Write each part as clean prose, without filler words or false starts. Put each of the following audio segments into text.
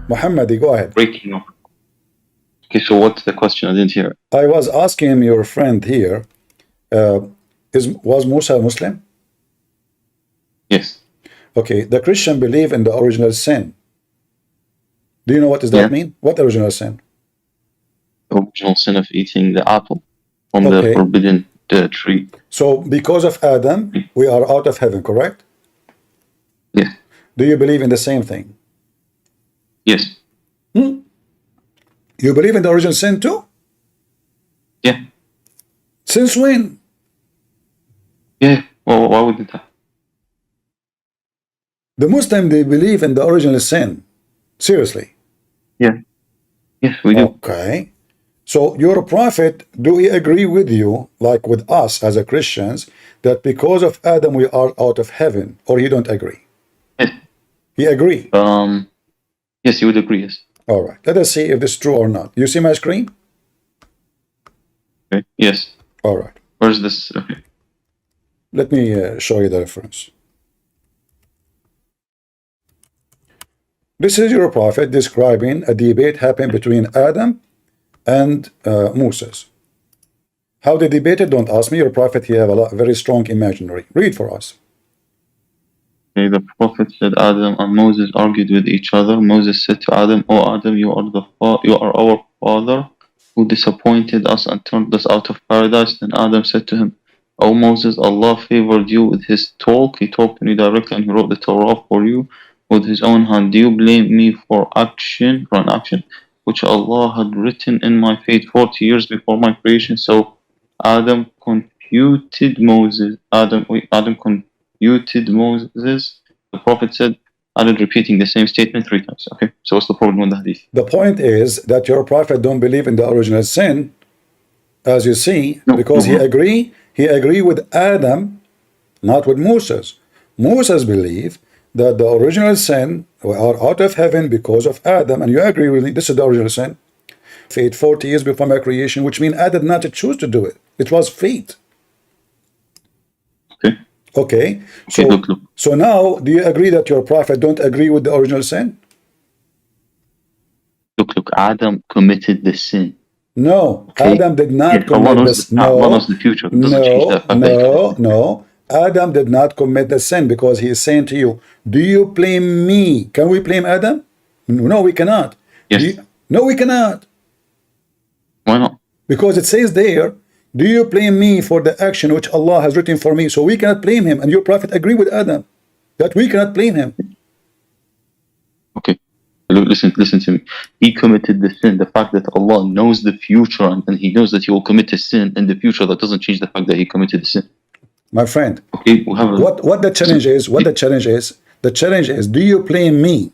Muhammad, go ahead. Breaking up. Okay, so what's the question? I didn't hear it. I was asking your friend here, was Musa Muslim? Yes. Okay, the Christian believe in the original sin. Do you know what does that mean? What original sin? The original sin of eating the apple from the forbidden tree. So because of Adam, we are out of heaven, correct? Yes. Do you believe in the same thing? Yes. You believe in the original sin too? Yeah. Since when? Yeah. Well, why would that? The Muslim, they believe in the original sin. Seriously. Yeah. Yes, we do. Okay. So your prophet, do he agree with you, like with us as a Christians, that because of Adam we are out of heaven, or he don't agree? Yes. He agree? Yes, he would agree, yes. All right. Let us see if this is true or not. You see my screen? Okay. Yes. All right. Where's this? Okay. Let me show you the reference. This is your prophet describing a debate happened between Adam and Moses. How they debated, don't ask me. Your prophet, he have a very strong imaginary. Read for us. Okay, the prophet said Adam and Moses argued with each other. Moses said to Adam, "O Adam, you are our father who disappointed us and turned us out of paradise." Then Adam said to him, "O Moses, Allah favored you with his talk. He talked to you directly and he wrote the Torah for you with his own hand. Do you blame me for an action which Allah had written in my fate 40 years before my creation?" So Adam confuted Moses. Adam confuted Moses. The prophet said, added repeating the same statement 3 times. Okay, so what's the problem with the hadith? The point is that your prophet don't believe in the original sin, as you see, because he agree with Adam, not with Moses. Moses believed that the original sin are out of heaven because of Adam, and you agree with me, this is the original sin. Fate 40 years before my creation, which means Adam did not choose to do it. It was fate. Okay. So now, do you agree that your prophet don't agree with the original sin? Look, Adam committed the sin. No, Adam did not commit the sin. No. Adam did not commit the sin because he is saying to you, do you blame me? Can we blame Adam? No, we cannot. Yes. No, we cannot. Why not? Because it says there, do you blame me for the action which Allah has written for me? So we cannot blame him. And your prophet agree with Adam that we cannot blame him. Okay. Listen to me. He committed the sin. The fact that Allah knows the future and he knows that he will commit a sin in the future, that doesn't change the fact that he committed the sin. My friend, okay, what the challenge is, the challenge is, do you blame me?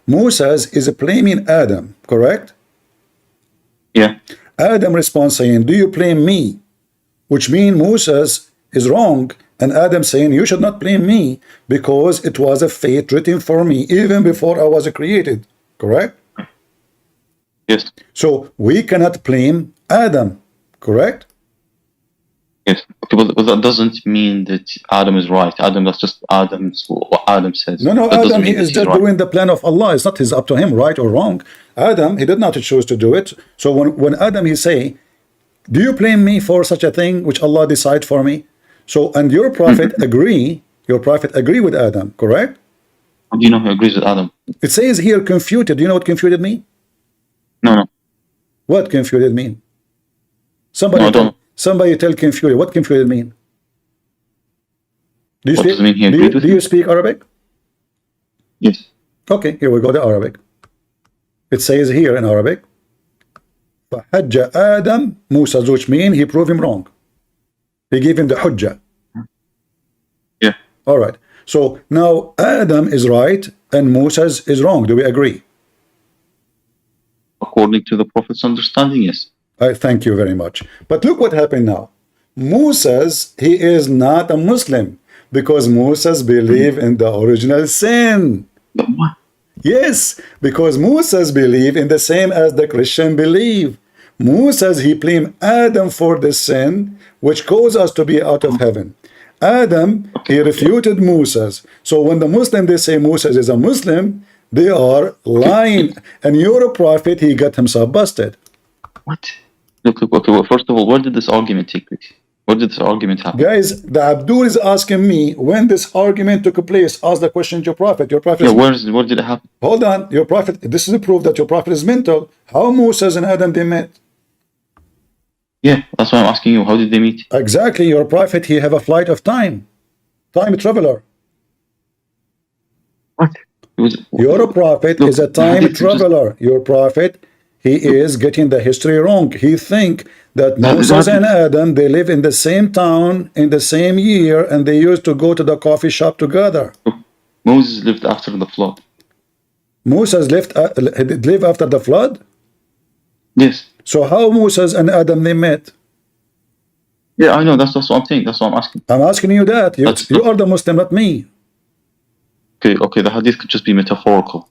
Moses is blaming Adam, correct? Yeah. Adam responds saying, do you blame me? Which means Moses is wrong, and Adam saying, you should not blame me because it was a fate written for me even before I was created, correct? Yes. So we cannot blame Adam, correct? Yes. Okay, but that doesn't mean that Adam is right. That's just what Adam says. No, Adam, he is just doing the plan of Allah. It's not up to him, right or wrong. Adam, he did not choose to do it. So when Adam, he say, do you blame me for such a thing which Allah decide for me? So, and your prophet agree with Adam, correct? How do you know he agrees with Adam? It says here confuted. Do you know what confuted mean? No. What confuted mean? Somebody tell confuted. What confuted mean? Do you speak Arabic? Yes. Okay, here we go, the Arabic. It says here in Arabic, فَحَجَّ Adam Musa, which mean he proved him wrong. He gave him the hujjah. Yeah. All right. So now Adam is right and Moses is wrong. Do we agree? According to the Prophet's understanding, yes. I thank you very much. But look what happened now. Moses, he is not a Muslim because Moses believed in the original sin. What? Yes, because Moses believed in the same as the Christian believe. Moses, he blamed Adam for the sin which caused us to be out of heaven. Adam, he refuted Moses. So when the Muslim, they say Moses is a Muslim, They are lying. And your prophet, he got himself busted. What? Look, okay, well, first of all, where did this argument take place? Where did this argument happen? Guys, the Abdul is asking me when this argument took place. Ask the question to your prophet. Your prophet. Yeah, where did it happen? Hold on. Your prophet. This is the proof that your prophet is mental. How Moses and Adam they met? Yeah, that's why I'm asking you. How did they meet? Exactly. Your prophet, he have a flight of time. Time traveler. What? Your prophet is a time traveler. Your prophet, he is getting the history wrong. He think that Moses and Adam, they live in the same town, in the same year, and they used to go to the coffee shop together. Moses lived after the flood. Moses lived after the flood? Yes. So how Moses and Adam, they met? Yeah, I know. That's what I'm saying. That's what I'm asking. I'm asking you that. You are the Muslim, not me. Okay, the hadith could just be metaphorical.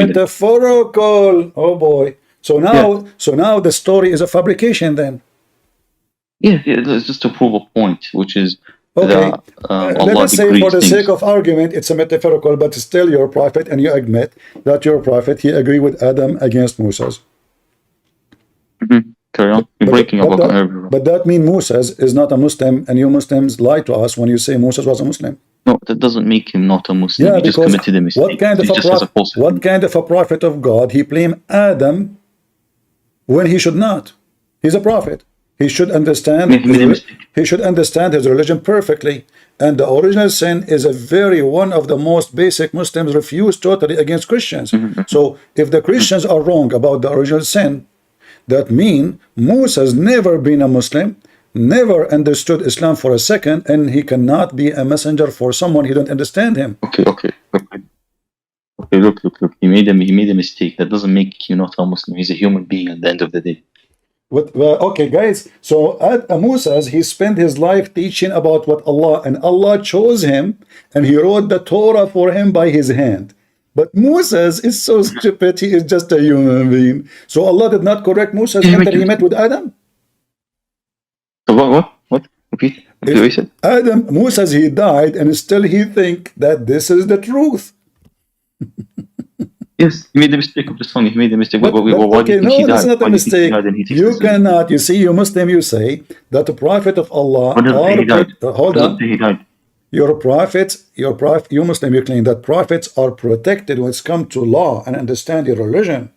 Metaphorical. Oh boy. So now the story is a fabrication then. Yeah, it's just to prove a point, which is okay. that Let us say for the sake of argument, it's a metaphorical, but still your prophet, and you admit that your prophet, he agreed with Adam against Moses. Carry on. You're breaking up. But that means Moses is not a Muslim, and you Muslims lie to us when you say Moses was a Muslim. No, that doesn't make him not a Muslim. Yeah, he just committed a mistake. What kind of a prophet of God he blamed Adam when he should not? He's a prophet. He should understand. He should understand his religion perfectly. And the original sin is one of the most basic. Muslims refuse totally against Christians. So if the Christians are wrong about the original sin, that means Moses never been a Muslim, never understood Islam for a second, and he cannot be a messenger for someone who don't understand him. Okay. Look. He made a mistake. That doesn't make you not a Muslim. He's a human being at the end of the day. Okay, guys. So Moses, he spent his life teaching about what Allah, and Allah chose him, and he wrote the Torah for him by his hand. But Moses is so stupid. He is just a human being. So Allah did not correct Moses after he met with Adam. So what? Repeat. What you said? Moses, he died, and still he think that this is the truth. Yes, he made the mistake of the song. He made the mistake. Why do you think he died? That's not a mistake. You cannot. You see, you Muslim, you say that the Prophet of Allah. Hold on. He died. You Muslim, you claim that prophets are protected when it's come to law and understand your religion.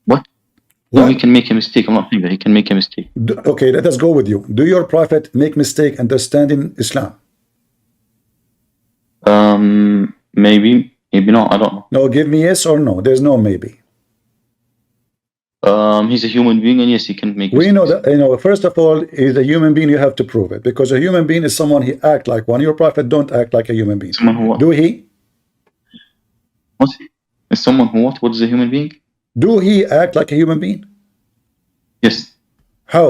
What? No, he can make a mistake. I'm not saying that he can make a mistake. Okay, let us go with you. Do your prophet make mistake understanding Islam? Maybe not. I don't know. No, give me yes or no. There's no maybe. He's a human being, and yes, he can make mistakes. We know that. First of all, he's a human being. You have to prove it, because a human being is someone he act like one. Your prophet don't act like a human being. Someone who what? Do he? What? Is someone who what? What is a human being? Do he act like a human being? Yes. How?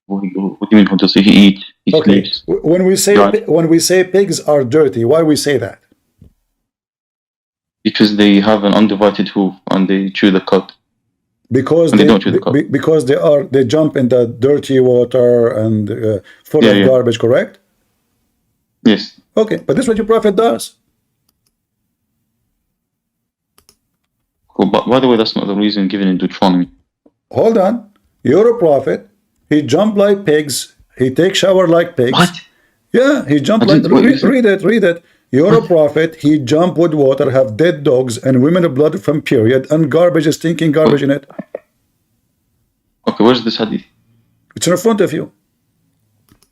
What do you mean? How does he eat? He sleeps. When we say pigs are dirty, why we say that? Because they have an undivided hoof and they chew the cud. Because they don't chew the cud. Because they jump in the dirty water and full of garbage, correct? Yes. Okay, but this is what your prophet does. Cool. But by the way, that's not the reason given in Deuteronomy. Hold on. You're a prophet. He jump like pigs. He take shower like pigs. What? Yeah, he jumped like. Read it. You're a prophet. He jump with water, have dead dogs and women of blood from period, and garbage is stinking garbage in it. Okay, where's this hadith? It's in front of you.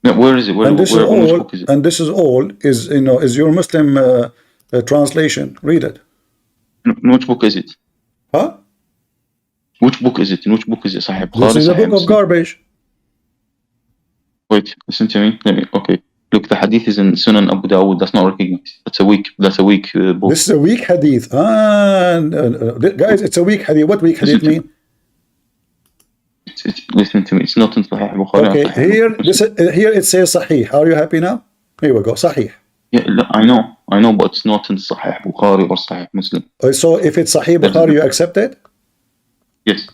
Yeah, where is it? Which book is it? And this is your Muslim translation. Read it. In which book is it? Huh? Which book is it? In which book is it? Sahih Bukhari? This is a book of garbage. Wait, listen to me. Okay. Look, the hadith is in Sunan Abu Dawud. That's not recognized. That's a weak book. This is a weak hadith. Guys, it's a weak hadith. What weak hadith mean? Listen to me. It's not in Sahih Bukhari. Okay, here it says Sahih. Are you happy now? Here we go. Sahih. Yeah, I know, but it's not in Sahih Bukhari or Sahih Muslim. So if it's Sahih Bukhari, you accept it? Yes.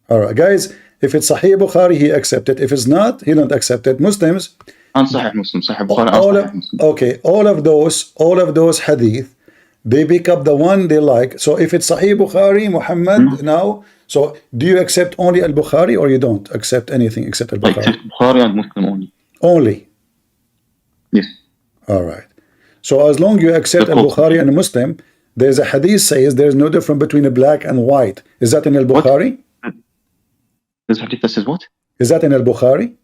All right, guys. If it's Sahih Bukhari, he accept it. If it's not, he don't accept it. Muslims, عن صحيح مسلم صحيح البخاري عن all صحيح of, مسلم. okay, all of those hadith, they pick up the one they like. So if it's Sahih Bukhari, Muhammad now, so do you accept only al-Bukhari or you don't accept anything except I al-Bukhari? accept Bukhari and Muslim only. Only. Yes. All right. So as long you accept That's al-Bukhari and Muslim, there's a hadith says there's no difference between a black and white. Is that in al-Bukhari? There's a hadith that says what? Is that in al-Bukhari?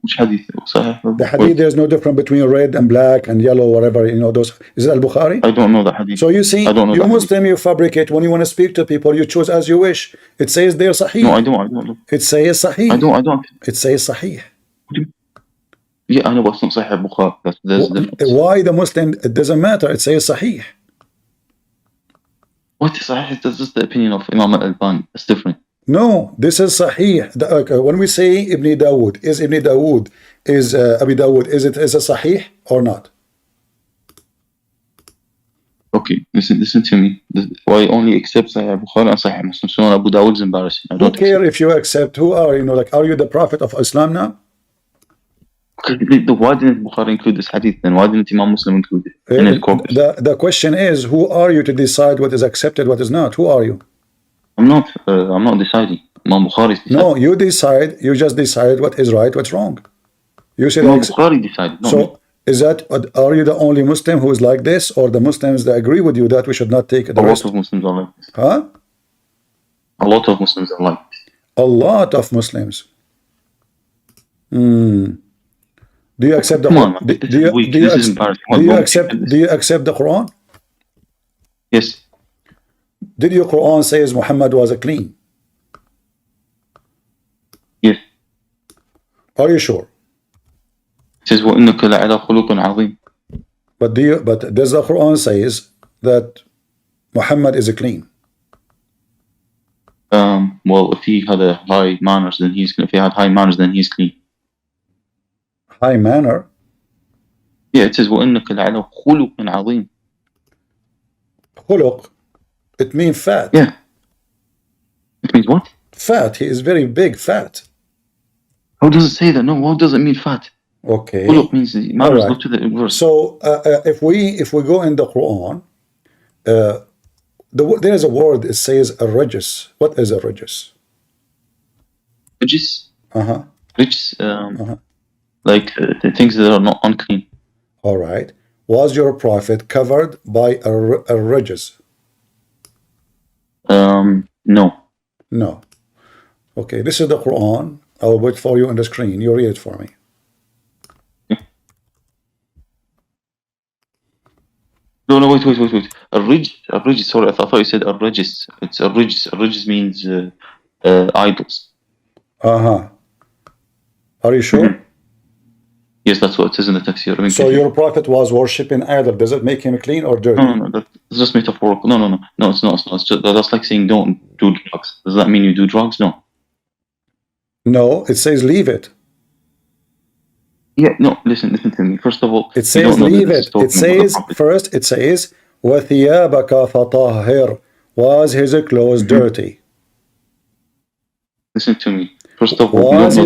Which hadith? صحيح. The hadith, there's no difference between red and black and yellow, whatever, you know, those. Is it al-Bukhari? I don't know that hadith. So you see, I don't know you that Muslim, you fabricate. When you want to speak to people, you choose as you wish. It says they're sahih. No, I don't. It says sahih. I don't. It says sahih. Yeah, I know, but it's not Sahih Bukhari. There's a difference. Why the Muslim? It doesn't matter. It says sahih. What is Sahih? That's just the opinion of Imam al-Albani. That's different. No, this is sahih. When we say Ibn Dawood, is Ibn Dawood, is Abi Dawood, is it a sahih or not? Okay, listen to me. Why only accept Sahih Bukhari and Sahih Muslim? So Abu Dawud is embarrassing. I don't care if you accept. Who are you? Know, like, are you the prophet of Islam now? Why didn't Bukhari include this hadith then? Why didn't Imam Muslim include it in his corpus? The question is, who are you to decide what is accepted, what is not? Who are you? I'm not deciding. Imam Bukhari is deciding. No, you decide. You just decide what is right, what's wrong. You said Imam Bukhari decided. No, so is that? Are you the only Muslim who is like this, or the Muslims that agree with you that we should not take the rest? A lot of Muslims are like this. Huh? A lot of Muslims are like this. A lot of Muslims. Do you accept the Quran? Do you accept the Quran? Yes. Did your Quran says Muhammad was a clean? Yes. Are you sure? It says وَإِنَّكَ لَعَلَى خُلُقٍ عَظِيمٍ. But does the Quran says that Muhammad is a clean? Well, if he had a high manners, then he's clean. If he had high manners, then he's clean. High manner? Yeah, it says وَإِنَّكَ لَعَلَى خُلُقٍ عَظِيمٍ. Khuluq, it means fat. Yeah. It means what? Fat. He is very big, fat. How does it say that? No, what does it mean fat? Okay. Khuluq means manners. Right. Go to the verse. So if we go in the Quran, there is a word. It says a regis. What is a regis? Regis. Regis. Like the things that are not unclean. All right. Was your prophet covered by a regis? No. No. Okay. This is the Quran. I will wait for you on the screen. You read it for me. No, wait. A regis. Sorry, I thought you said a regis. It's a regis. A regis means idols. Are you sure? Mm-hmm. Yes, that's what it says in the tafsir. So your prophet was worshipping idol. Does it make him clean or dirty? No. That's just metaphorical. No. It's not. It's just, that's like saying don't do drugs. Does that mean you do drugs? No. No, it says leave it. Yeah, no, listen to me. First of all, it says leave it. It says first, it says وَثِيَابَكَ فَطَهِّرْ. Was his clothes dirty? Listen to me. First of all, was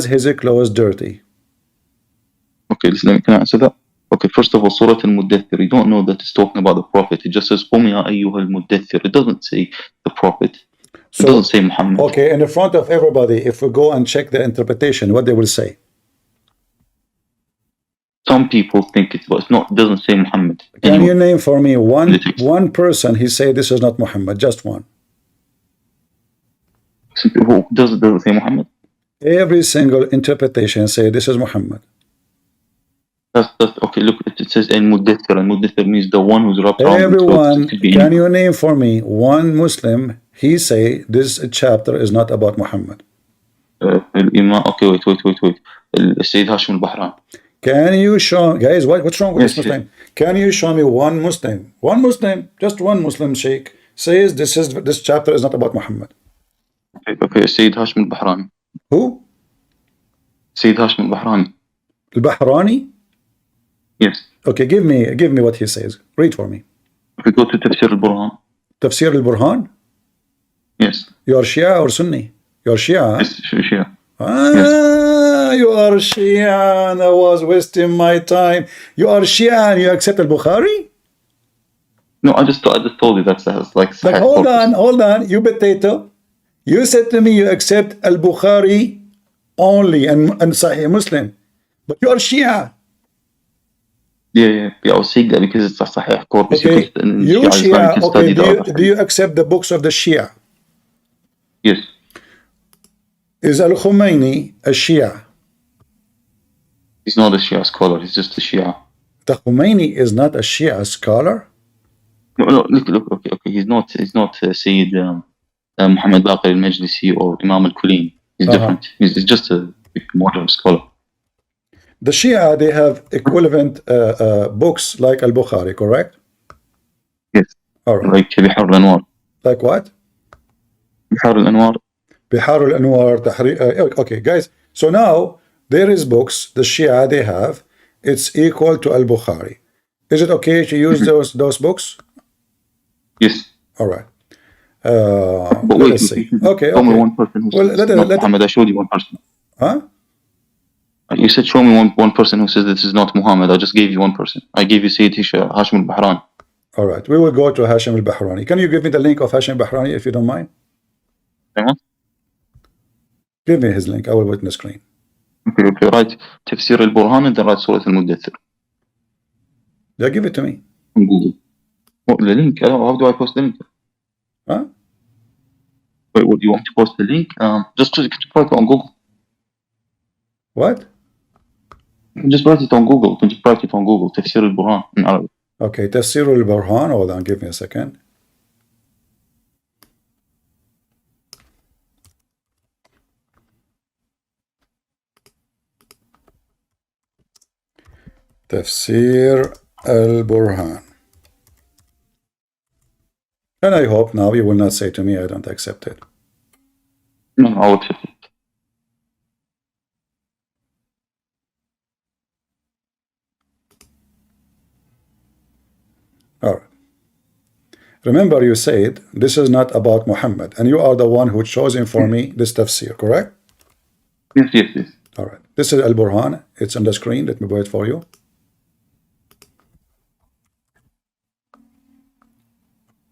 his clothes dirty? Okay, listen, can I answer that? Okay, first of all, Surah Al-Muddathir, you don't know that it's talking about the Prophet. It just says قُمْ يَا أَيُّهَا الْمُدَّثِّرِ. It doesn't say the Prophet. It doesn't say Muhammad. Okay, in the front of everybody, if we go and check the interpretation, what they will say? Some people think it was not. It doesn't say Muhammad. Can you name for me one person he say this is not Muhammad? Just one. Who doesn't say Muhammad? Every single interpretation say this is Muhammad. That's okay. Look, it says in Muddathir, and Muddathir means the one who's wrapped around. Everyone, can you name for me one Muslim? He say this chapter is not about Muhammad. Okay, wait. Sayyid Hashim al-Bahran. Can you show, guys, what's wrong with this Muslim? Can you show me one Muslim, just one Muslim sheikh says this chapter is not about Muhammad? Okay, Sayyid Hashim al-Bahrani. Who? Sayyid Hashim al-Bahrani. Al-Bahrani? Yes. Okay, give me what he says. Read for me. Okay, go to Tafsir al-Burhan. Tafsir al-Burhan? Yes. You're Shia or Sunni? You're Shia? Yes, Shia. Ah, You are Shia and I was wasting my time. You are Shia and you accept al-Bukhari? No, I just told you that's like Like, Sahih hold corpus. on, you potato. You said to me you accept al-Bukhari only and Sahih Muslim. But you are Shia. Yeah. I was saying that because it's a Sahih corpus. You Okay, can, in you Shia Islam, you Shia, can okay, study the other do you hadith. accept the books of the Shia? Yes. Is al-Khomeini a Shia? He's not a Shia scholar. He's just a Shia. The Khomeini is not a Shia scholar? No, look. Okay. He's not Sayyid Muhammad Baqir al-Majlisi or Imam al-Kulini. He's different. He's just a modern scholar. The Shia, they have equivalent books like al-Bukhari, correct? Yes. All right. Like Bihar al-Anwar. Like what? Bihar al-Anwar. Bihar al-Anwar, okay, guys. So now, there is books, the Shia, they have, it's equal to al-Bukhari. Is it okay to use those books? Yes. All right. But Let wait, us see. Okay. Show me one person who says not Muhammad. I showed you one person. Huh? You said show me one person who says this is not Muhammad. I just gave you one person. I gave you Sayyid Hashim al-Bahrani. All right. We will go to Hashim al-Bahrani. Can you give me the link of Hashim al-Bahrani if you don't mind? Give me his link. I will put it in the screen. Okay. Write Tafsir al-Burhan and then write Surah al-Muddathir. Yeah, give it to me. On Google. What, the link? How do I post the link? Huh? Wait, what, do you want me to post the link? Just write it on Google. What? Just write it on Google. Can you write it on Google? Tafsir al-Burhan in Arabic. Okay, Tafsir al-Burhan. Hold on, give me a second. Tafsir al-Burhan. And I hope now you will not say to me I don't accept it. No, I will accept it. All right. Remember you said this is not about Muhammad and you are the one who chosen for me this tafsir, correct? Yes. All right. This is al-Burhan. It's on the screen. Let me put it for you.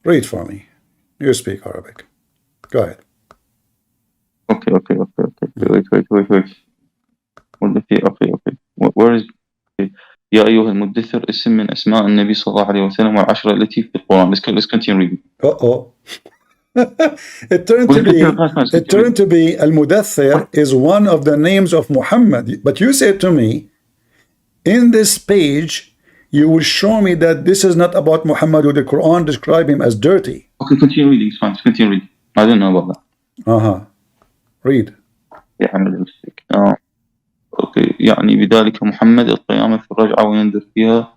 Read for me. You speak Arabic. Go ahead. Okay. Wait. Okay. Where is يا أيها المدثر اسم من أسماء النبي صلى الله عليه وسلم والعشرة التي في القرآن. Let's continue reading. It turned to be al-Mudaththir is one of the names of Muhammad. But you said to me, in this page, you will show me that this is not about Muhammad, or the Quran describe him as dirty. Okay, continue reading. It's fine. Continue reading. I didn't know about that. Read. Okay. يعني بذلك محمد القيامة في الرجعة وينذر فيها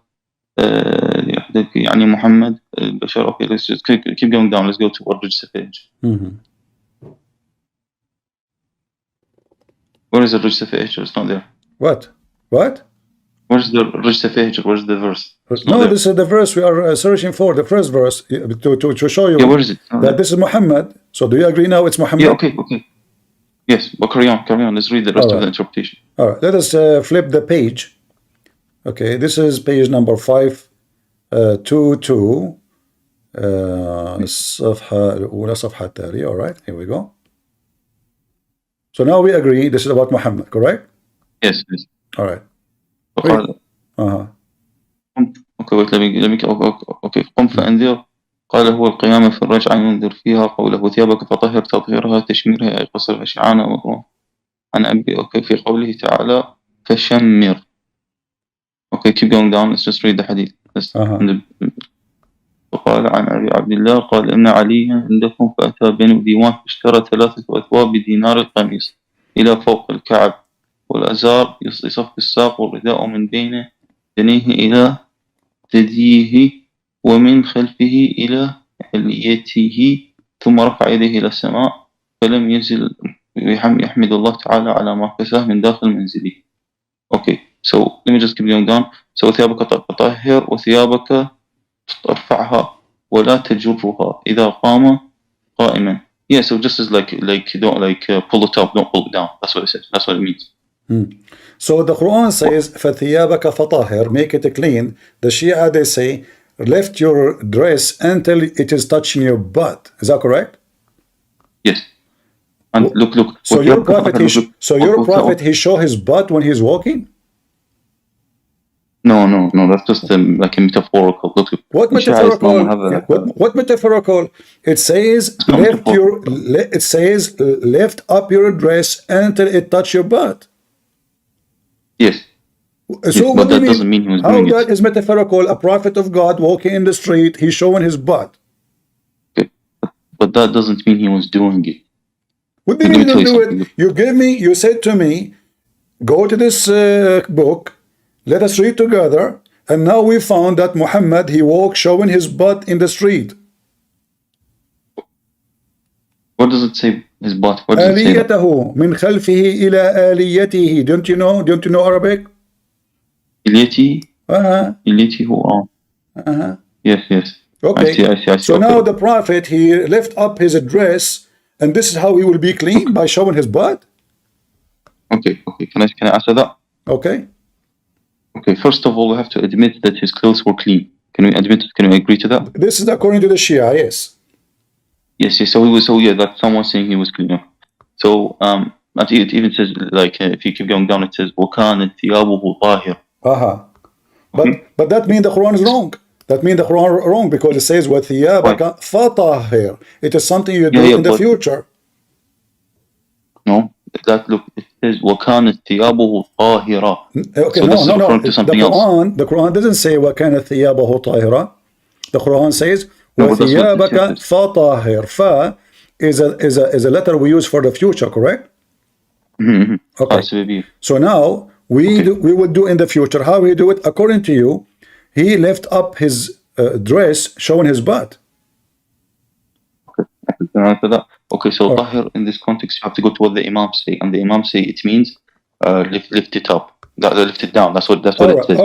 يعني محمد البشر. Okay, let's just keep going down. Let's go to what register page. Where is the register page? It's not there. What? Where's the register page? Where's the verse? No, this is the verse we are searching for. The first verse to show you where is it? that this is Muhammad. So do you agree now it's Muhammad? Yeah, okay. Yes, but carry on. Let's read the rest of the interpretation. All right, let us flip the page. Okay, this is page number 522. الصفحة الأولى صفحة التالية. All right, here we go. So now we agree this is about Muhammad, correct? Yes. All right. Okay, wait, let me okay. قم فأنذر قال هو القيامة في الرجعة ينذر فيها قوله ثيابك فطهر تطهيرها تشميرها أي قصرها شعانا وهو عن أبي. Okay, في قوله تعالى فشمر. Okay, keep going down. Let's just read the hadith. وقال عن أبي عبد الله قال إن عليا عندكم فأتى بنو ديوان فاشترى 3 أثواب بدينار القميص إلى فوق الكعب والأزار يصف الساق والرداء من بين يديه إلى ثدييه ومن خلفه إلى عليته ثم رفع يديه إلى السماء فلم يزل يحمد الله تعالى على ما كساه من داخل منزله. Okay, so let me just keep going down. So ثيابك تطهر وثيابك ترفعها ولا تجرها إذا قام قائما. Yeah, so just as like don't pull it up, don't pull it down. That's what it says. That's what it means. So the Quran says, فَثِيَابَكَ فَطَهِرْ, make it clean. The Shia, they say, lift your dress until it is touching your butt. Is that correct? Yes. And look. So your prophet, he show his butt when he's walking? No. That's just like a metaphorical. Look. What metaphorical? What metaphorical? It says lift up your dress until it touch your butt. Yes. So but that doesn't mean he was doing it. How that is metaphorical? A prophet of God walking in the street, he's showing his butt. Okay. But that doesn't mean he was doing it. What do you mean do it? You said to me, go to this book, let us read together, and now we found that Muhammad, he walked showing his butt in the street. What does it say? His butt. What does it say? من خلفه إلى آليته. Don't you know Arabic? إليتي. إليتي هو. Yes. Okay. I see. So now the prophet, he lift up his dress, and this is how he will be clean, by showing his butt. Okay. Can I answer that? Okay. First of all, we have to admit that his clothes were clean. Can we admit it? Can we agree to that? This is according to the Shia, yes. Yes. So that's someone saying he was clean. So it even says, like, if you keep going down, it says وَكَانَ ثِيَابُهُ طَاهِرٌ. But that means the Quran is wrong. That means the Quran is wrong, because it says وَثِيَابَكَ فَطَهِرْ. It is something you do in the future. No. It says وَكَانَ ثِيَابُهُ طَاهِرًا. Okay, so this is referring to something else. The Quran doesn't say وَكَانَ ثِيَابَهُ طَاهِرًا. The Quran says وَثِيَابَكَ فَطَهِرْ. Fa is a letter we use for the future, correct? Okay. So now we would do in the future. How we do it? According to you, he lift up his dress, showing his butt. Okay, so Tahir, in this context, you have to go to what the Imam say, and the Imam say it means lift it up, lift it down. That's what it says.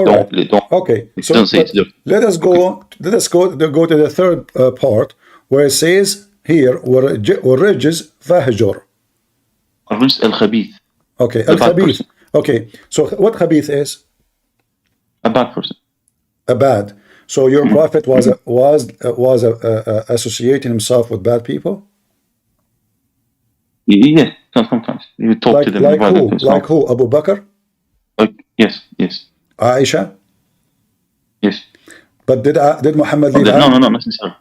Don't. Okay, so don't say let us go to the third part, where it says here وَالرِّجْزِ فَهْجُرْ. الرجز الخبيث. Okay, al-khabith. Okay, so what khabith is? A bad person. A bad. So your prophet was associating himself with bad people? Yes, sometimes he would talk to them. Like who? Abu Bakr? Yes. Aisha? Yes. But did Muhammad leave? No, not necessarily.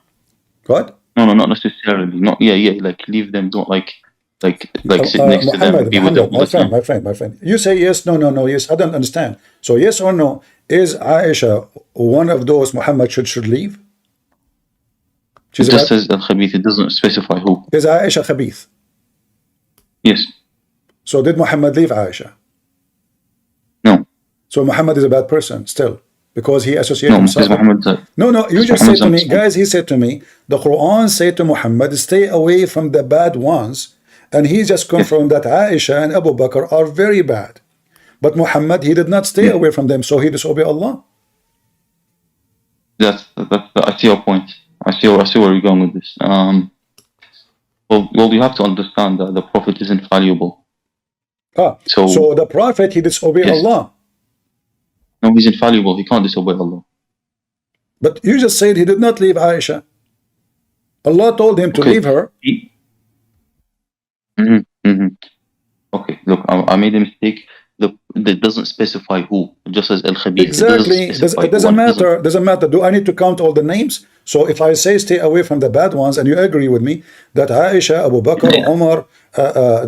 What? No, not necessarily. Like leave them. Don't like sit next to them. Be with them. My friend. You say yes, no, yes. I don't understand. So yes or no? Is Aisha one of those Muhammad should leave? It just says al-khabith. It doesn't specify who. Is Aisha khabith? Yes. So did Muhammad leave Aisha? No. So Muhammad is a bad person still, because he associated himself. No, you just said to me, guys, he said to me, the Quran said to Muhammad, stay away from the bad ones, and he just confirmed that Aisha and Abu Bakr are very bad. But Muhammad, he did not stay away from them, so he disobeyed Allah. I see your point. I see where you're going with this. Well, you have to understand that the Prophet is infallible. So the Prophet, he disobeyed Allah. No, he's infallible. He can't disobey Allah. But you just said he did not leave Aisha. Allah told him to leave her. Okay, look, I made a mistake. That doesn't specify who. It just says al-khabith. Exactly. It doesn't matter. Do I need to count all the names? So if I say stay away from the bad ones, and you agree with me that Aisha, Abu Bakr, Umar,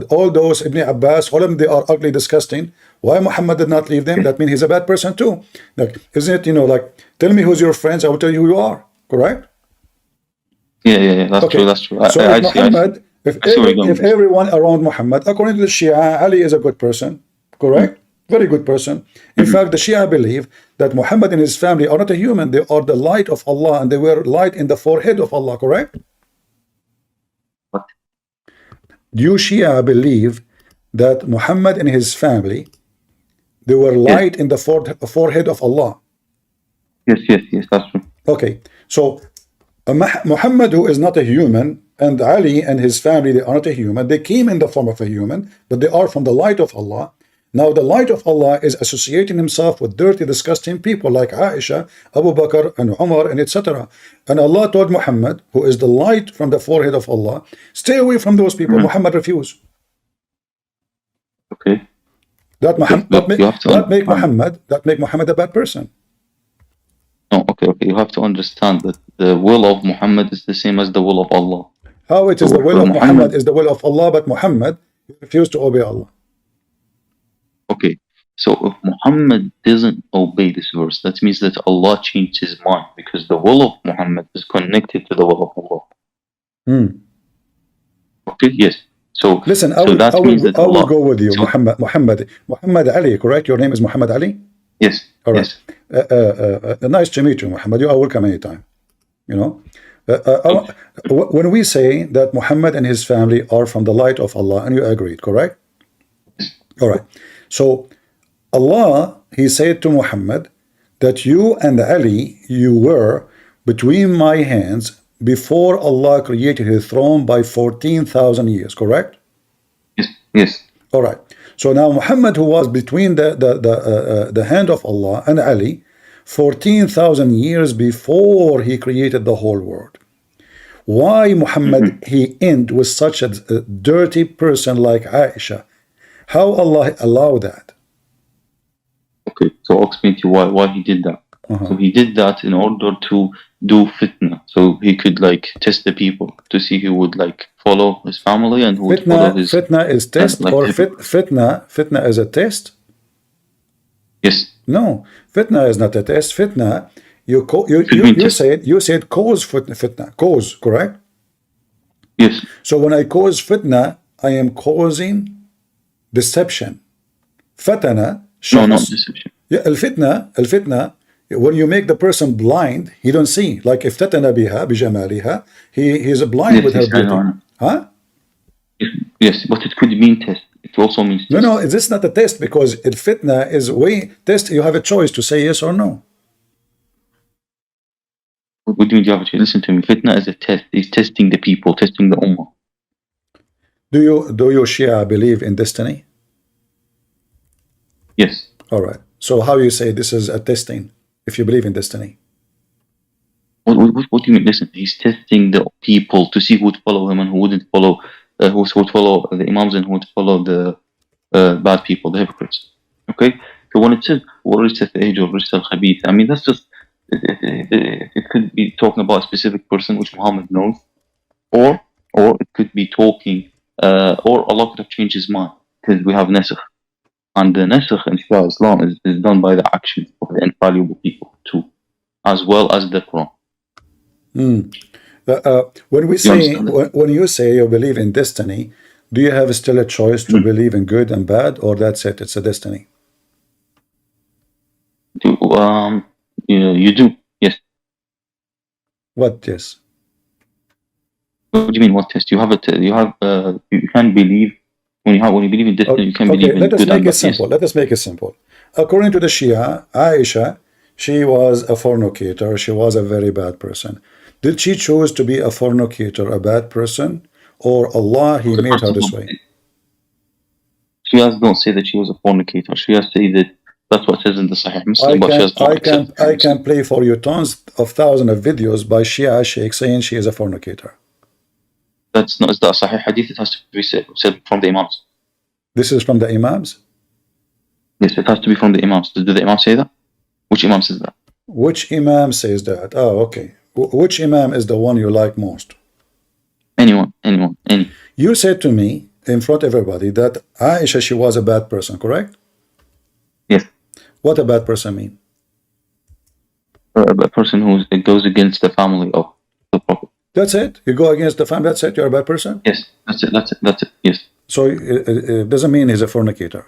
all those, Ibn Abbas, all of them, they are ugly, disgusting. Why Muhammad did not leave them? That means he's a bad person too. Like, isn't it, like, tell me who's your friends, I will tell you who you are. Correct? Yeah. That's true. So Muhammad, if everyone around Muhammad, according to the Shia, Ali is a good person. Correct? Very good person. In fact, the Shia believe that Muhammad and his family are not a human. They are the light of Allah, and they were light in the forehead of Allah. Correct? What? Do you Shia believe that Muhammad and his family, they were light in the forehead of Allah? Yes, that's true. Okay, so Muhammad, who is not a human, and Ali and his family, they are not a human. They came in the form of a human, but they are from the light of Allah. Now the light of Allah is associating himself with dirty, disgusting people like Aisha, Abu Bakr, and Umar, and etc. And Allah told Muhammad, who is the light from the forehead of Allah, stay away from those people. Muhammad refused. Okay. That make Muhammad a bad person. No, okay. You have to understand that the will of Muhammad is the same as the will of Allah. How it is the will of Muhammad is the will of Allah, but Muhammad refused to obey Allah. Okay, so if Muhammad doesn't obey this verse, that means that Allah changed his mind, because the will of Muhammad is connected to the will of Allah. Okay, yes. So listen, I will go with you. So, Muhammad Ali, correct? Your name is Muhammad Ali? Yes. All right. Yes. Nice to meet you, Muhammad. You are welcome anytime. You know, when we say that Muhammad and his family are from the light of Allah, and you agreed, correct? All right. So Allah, he said to Muhammad that you and Ali, you were between my hands before Allah created his throne by 14,000 years, correct? Yes. Yes. All right. So now Muhammad, who was between the hand of Allah and Ali 14,000 years before he created the whole world. Why Muhammad he end with such a dirty person like Aisha? How Allah allowed that? Okay, so I'll explain to you why he did that. So he did that in order to do fitna, so he could like test the people to see who would like follow his family and who would follow his. Fitna is test, like, or fitna is a test? Yes. No, fitna is not a test. Fitna, you said cause fitna, cause, correct? Yes. So when I cause fitna, I am causing deception. Fatana. No, not deception. Yeah, al-fitna, when you make the person blind, he don't see. Like if tatana biha, bijamaliha, he is blind with her beauty. Huh? Yes, but it could mean test. It also means test. No, this is not a test, because fitna is test. You have a choice to say yes or no. What do you mean you have a choice? Listen to me. Fitna is a test. He's testing the people, testing the ummah. Do you Shia believe in destiny? Yes. All right. So how you say this is a testing if you believe in destiny? What do you mean? Listen, he's testing the people to see who would follow him and who wouldn't follow, who would follow the imams and who would follow the bad people, the hypocrites. Okay? So when it says وَرِثَ الْأَهْجُ وَرِثَ الْخَبِيثِ, I mean, that's just, it could be talking about a specific person which Muhammad knows, or it could be talking, or Allah could have changed his mind, because we have nasakh. And the nasakh in Shia Islam is done by the actions of the infallible people too, as well as the Quran. When you say you believe in destiny, do you have still a choice to believe in good and bad, or that's it? It's a destiny. You do, yes. What yes? What do you mean? What test? You have it. You can believe when you believe in destiny. You can believe in good and bad. Let us make it simple. According to the Shia, Aisha, she was a fornicator. She was a very bad person. Did she choose to be a fornicator, a bad person, or Allah he made her this way? Shias don't say that she was a fornicator. Shias say that that's what it says in the Sahih Muslim. I can play for you thousands of videos by Shia Sheikh saying she is a fornicator. That's not, is that a Sahih Hadith? It has to be said from the Imams. This is from the Imams? Yes, it has to be from the Imams. Do the Imams say that? Which Imam says that? Which Imam says that? Oh, okay. Which Imam is the one you like most? Any. You said to me in front of everybody that Aisha, she was a bad person, correct? Yes. What a bad person mean? A person who goes against the family of the Prophet. That's it? You go against the family, that's it? You're a bad person? Yes, that's it, yes. So it doesn't mean he's a fornicator?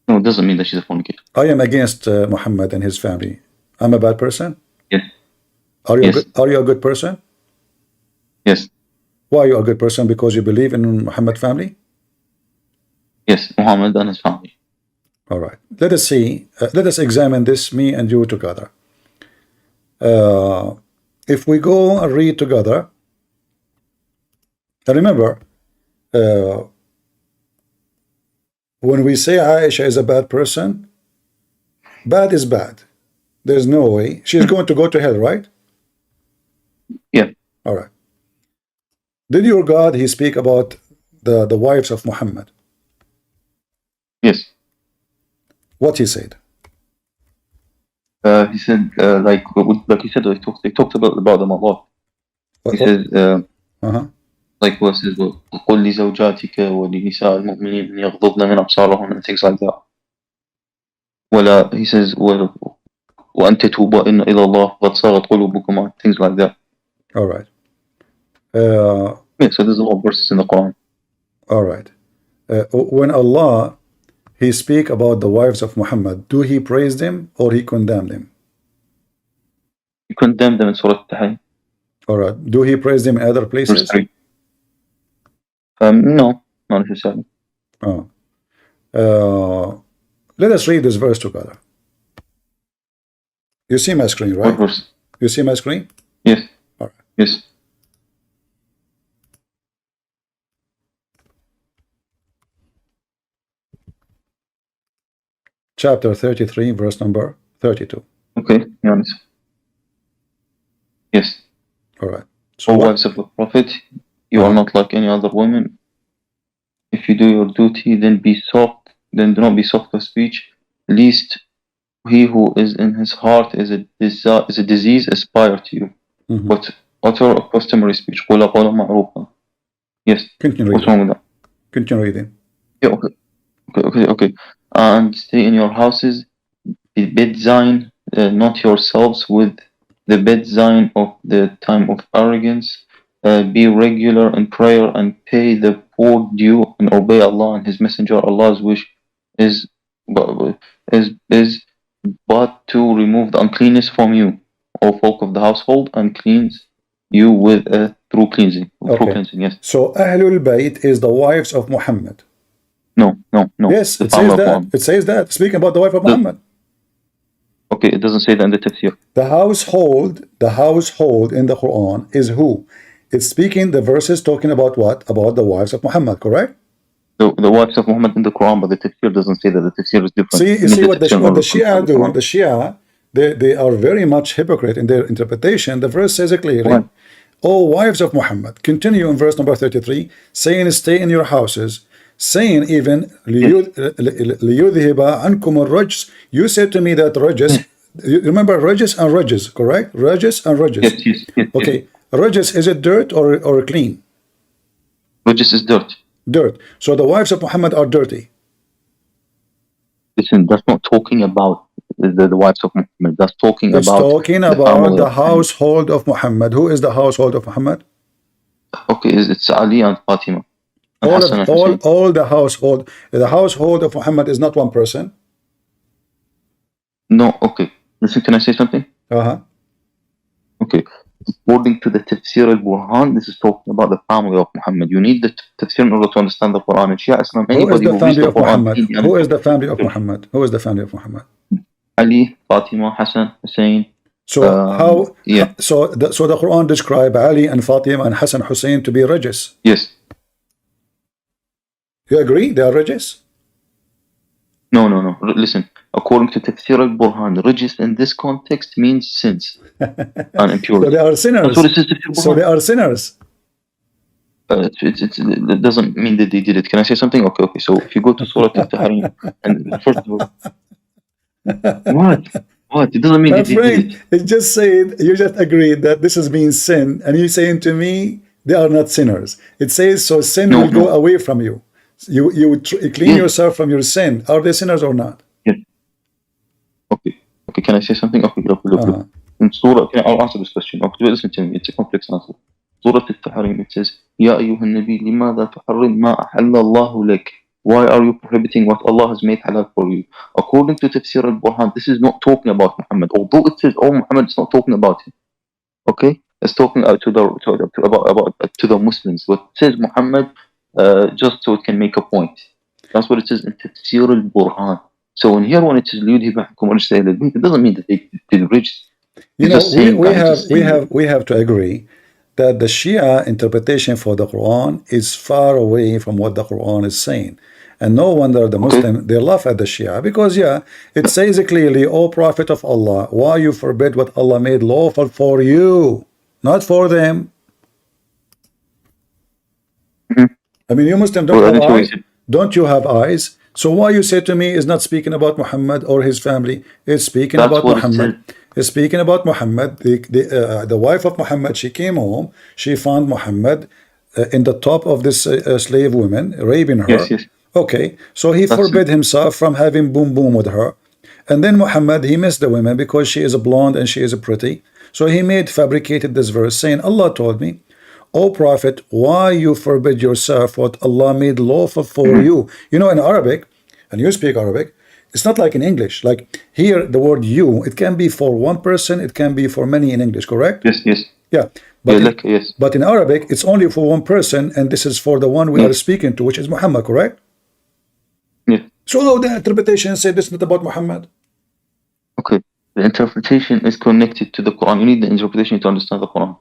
No, it doesn't mean that she's a fornicator. I am against Muhammad and his family. I'm a bad person? Yes. Are you a good person? Yes. Why are you a good person? Because you believe in Muhammad family? Yes, Muhammad and his family. All right. Let us see. Let us examine this, me and you together. If we go and read together, and remember, when we say Aisha is a bad person, bad is bad. There's no way. She's going to go to hell, right? Yeah. All right. Did your God, he speak about the wives of Muhammad? Yes. What he said? He said, like he said, they talked about them a lot. He says, like what says, قل لزوجاتك ولنساء المؤمنين أن يغضضن من أبصارهن and things like that. ولا he says وأن تتوبا إلى الله قد صارت قلوبكما, things like that. All right. Yeah, so there's a lot of verses in the Quran. All right. When Allah, he speak about the wives of Muhammad, do he praise them or he condemn them? He condemned them in Surah Al-Tahrim. All right. Do he praise them in other places? Verse 3. No, not necessarily. Oh. Let us read this verse together. You see my screen, right? What verse? You see my screen? Yes. All right. Yes. Chapter 33, verse number 32. Okay, honest. Yes. All right. So O wives of the Prophet, you are not like any other woman. If you do your duty, then be soft. Then do not be soft of speech, lest he who is in his heart is a disease aspire to you. But utter a customary speech. قُولَ قَوْلًا مَعْرُوفًا. Yes. Continue What's reading. wrong with that? Continue reading. Yeah, okay. And stay in your houses, the bedzine, not yourselves with the bedzine of the time of arrogance. Be regular in prayer and pay the poor due and obey Allah and His Messenger. Allah's wish is but to remove the uncleanness from you, O folk of the household, and cleanse you with through cleansing. Okay. Through cleansing, yes. So Ahlul Bayt is the wives of Muhammad. No. Yes, The it says family of that. Muhammad. It says that. Speaking about the wife of Muhammad. Okay, it doesn't say that in the tafsir. The household in the Quran is who? It's speaking the verses talking about what? About the wives of Muhammad, correct? The wives of Muhammad in the Quran, but the tafsir doesn't say that. The tafsir is different. See, you see what the Shia do? The Shia, they are very much hypocrite in their interpretation. The verse says it clearly. Right. O wives of Muhammad. Continue in verse number 33, saying, stay in your houses. Saying even, لِيُذْهِبَ عَنْكُمُ الرَّجْسِ. You said to me that Rajis, you remember Rajis and Rajis, correct? Rajis and Rajis. Yes. Okay, Rajis, is it dirt or clean? Rajis is dirt. Dirt. So the wives of Muhammad are dirty. Listen, that's not talking about the wives of Muhammad. That's talking it's about talking about the household of Muhammad. Who is the household of Muhammad? Okay, it's Ali and Fatima. All the household. The household of Muhammad is not one person. No, okay. Listen, can I say something? Okay. According to the Tafsir al-Burhan, this is talking about the family of Muhammad. You need the Tafsir in order to understand the Quran. And Shia Islam, anybody who reads the Quran... Who is the family of Muhammad? Who is the family of Muhammad? Ali, Fatima, Hassan, Hussein. So So the Quran describe Ali and Fatima and Hassan Hussein to be Rajis. Yes. You agree they are Rajis? No. Listen, according to Tafsir al-Burhan, Rajis in this context means sins and impurity. So they are sinners. So they are sinners. It doesn't mean that they did it. Can I say something? Okay. So if you go to Surah Al-Tahrim and first of all, what? It doesn't mean that they did it. It just said, you just agreed that this is being sin, and you're saying to me they are not sinners. It says so sin will go away from you. You clean yourself from your sin. Are they sinners or not? Yes. Okay. Can I say something? Okay. Look. In Surah, I'll answer this question. Okay, listen to me. It's a complex answer. Surah Al-Tahrim, it says, Ya ayyuhan nabi, limada tuharrim ma ahalla Allahu lak. Why are you prohibiting what Allah has made halal for you? According to Tafsir al-Burhan, this is not talking about Muhammad. Although it says, oh, Muhammad, it's not talking about him. Okay? It's talking to the Muslims. But it says Muhammad, just so it can make a point. That's what it says in Tafsir al-Burhan. So in here, when it says it doesn't mean that they rich. You know, we have to agree that the Shia interpretation for the Quran is far away from what the Quran is saying. And no wonder the Muslim, they laugh at the Shia, because it says clearly, O Prophet of Allah, why you forbid what Allah made lawful for you, not for them. I mean, you Muslim don't have eyes. Don't you have eyes? So why you say to me is not speaking about Muhammad or his family? It's speaking about Muhammad. It's speaking about Muhammad. The wife of Muhammad, she came home. She found Muhammad in the top of this slave woman, raping her. Yes. Okay, so he forbid himself from having boom boom with her. And then Muhammad, he missed the women because she is a blonde and she is a pretty. So he fabricated this verse saying, Allah told me, O Prophet, why you forbid yourself what Allah made lawful for you? You know, in Arabic, and you speak Arabic, it's not like in English. Like here, the word you, it can be for one person, it can be for many in English, correct? Yes. Yeah. But in Arabic, it's only for one person, and this is for the one we are speaking to, which is Muhammad, correct? Yeah. So how the interpretation said this is not about Muhammad? Okay. The interpretation is connected to the Quran. You need the interpretation to understand the Quran.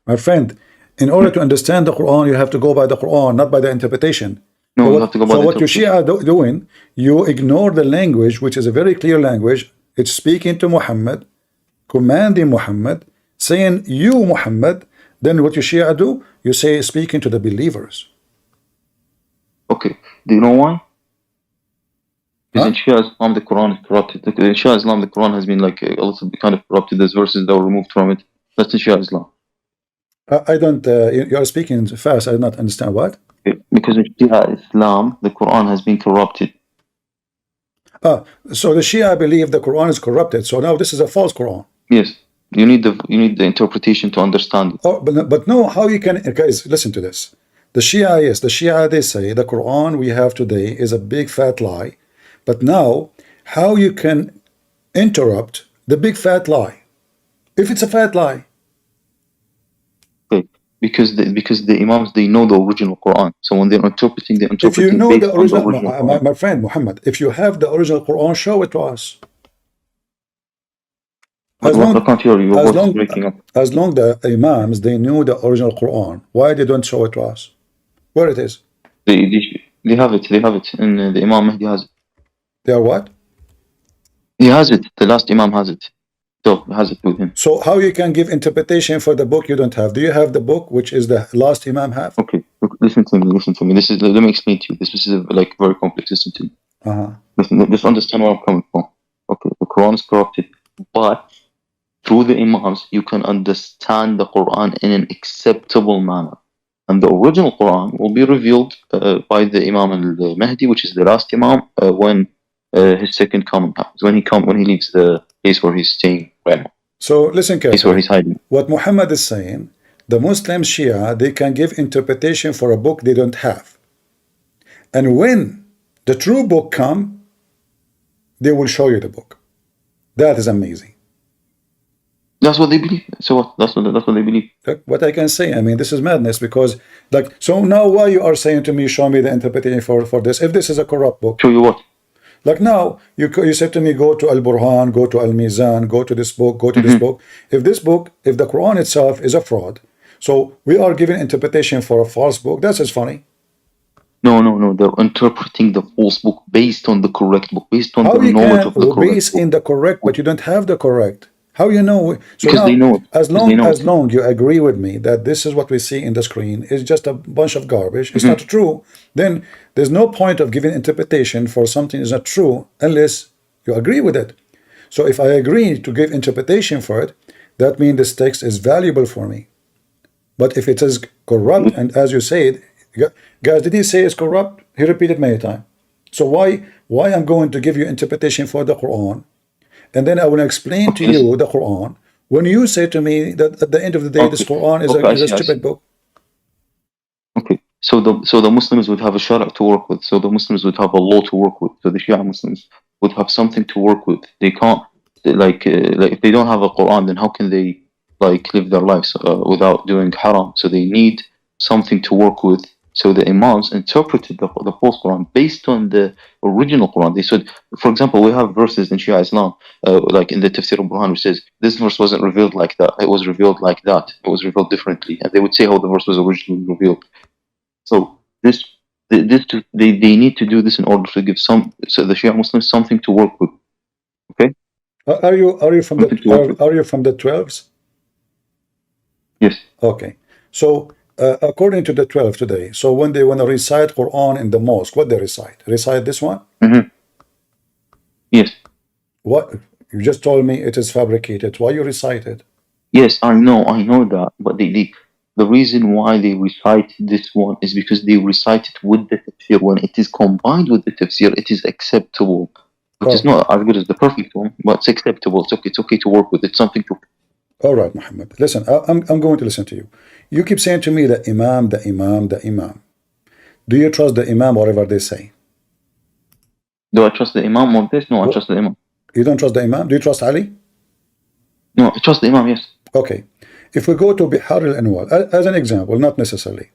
My friend, in order to understand the Quran, you have to go by the Quran, not by the interpretation. No, you have to go by the interpretation. So what you Shia doing, you ignore the language, which is a very clear language. It's speaking to Muhammad, commanding Muhammad, saying, you Muhammad. Then what you Shia do, you say speaking to the believers. Okay. Do you know why? Because in Shia Islam, the Quran is corrupted. In Shia Islam, the Quran has been like a little bit kind of corrupted. There's verses that were removed from it. That's in Shia Islam. I don't, you are speaking fast. I do not understand what? Because in Shia Islam, the Quran has been corrupted. So the Shia believe the Quran is corrupted. So now this is a false Quran. Yes. You need the interpretation to understand it. But no, how you can, guys, listen to this. The Shia, they say the Quran we have today is a big fat lie. But now, how you can interrupt the big fat lie, if it's a fat lie? Okay, because the Imams, they know the original Quran. So when they're interpreting, If you know the original, my friend Muhammad, if you have the original Quran, show it to us. As long the Imams, they knew the original Quran, why they don't show it to us? Where it is? They have it. And the Imam Mahdi has it. They are what? He has it. The last Imam has it. So he has it with him. So how you can give interpretation for the book you don't have? Do you have the book which is the last Imam have? Okay, listen to me. Let me explain to you. This is like very complex. Listen to me. Listen, just understand where I'm coming from. Okay, the Quran is corrupted, but through the Imams you can understand the Quran in an acceptable manner. And the original Quran will be revealed by the Imam al-Mahdi, which is the last Imam, when his second coming happens, when he leaves the place where he's staying right now. So listen carefully. Place where he's hiding. What Muhammad is saying, the Muslim Shia, they can give interpretation for a book they don't have. And when the true book come, they will show you the book. That is amazing. That's what they believe. So what? That's what they believe. What I can say, I mean, this is madness, because so now why you are saying to me, show me the interpretation for this, if this is a corrupt book? Show you what? Like now, you said to me, go to Al-Burhan, go to Al-Mizan, go to this book, go to this book. If the Quran itself is a fraud, so we are giving interpretation for a false book, that's just funny. No. They're interpreting the false book based on the correct book, based on the knowledge of the correct book. Based in the correct, but you don't have the correct. How you know? So because now, they know it. As long you agree with me that this is what we see in the screen is just a bunch of garbage, it's not true, then there's no point of giving interpretation for something is not true unless you agree with it. So if I agree to give interpretation for it, that means this text is valuable for me. But if it is corrupt, and as you said, guys, did he say it's corrupt? He repeated many times. So why I'm going to give you interpretation for the Quran, and then I will explain to you the Quran, when you say to me that at the end of the day, this Quran is a stupid book. Okay, so the Muslims would have a shara to work with, so the Muslims would have a law to work with, so the Shia Muslims would have something to work with. They can't, like if they don't have a Quran, then how can they live their lives without doing haram? So they need something to work with. So the Imams interpreted the false Quran based on the original Quran. They said, for example, we have verses in Shia Islam, like in the Tafsir al-Burhan, which says, this verse wasn't revealed like that, it was revealed like that, it was revealed differently. And they would say how the verse was originally revealed. So the they need to do this in order to give the Shia Muslims something to work with. Okay. Are you from Something to work with. are you from the 12s? Yes. Okay. So according to the 12 today, so when they want to recite Quran in the mosque, what they recite? Recite this one? Yes. What? You just told me it is fabricated. Why you recite it? Yes, I know that. But the reason why they recite this one is because they recite it with the tafsir. When it is combined with the tafsir, it is acceptable. It is Oh, not as good as the perfect one, but it's acceptable. It's okay. It's okay to work with. It's something to. all right, Muhammad. Listen, I'm going to listen to you. You keep saying to me the Imam, the Imam, the Imam. Do you trust the Imam, whatever they say? Do I trust the Imam or this? No, I trust the Imam. You don't trust the Imam? Do you trust Ali? No, I trust the Imam, yes. Okay. If we go to Bihar al-Anwar, as an example, not necessarily,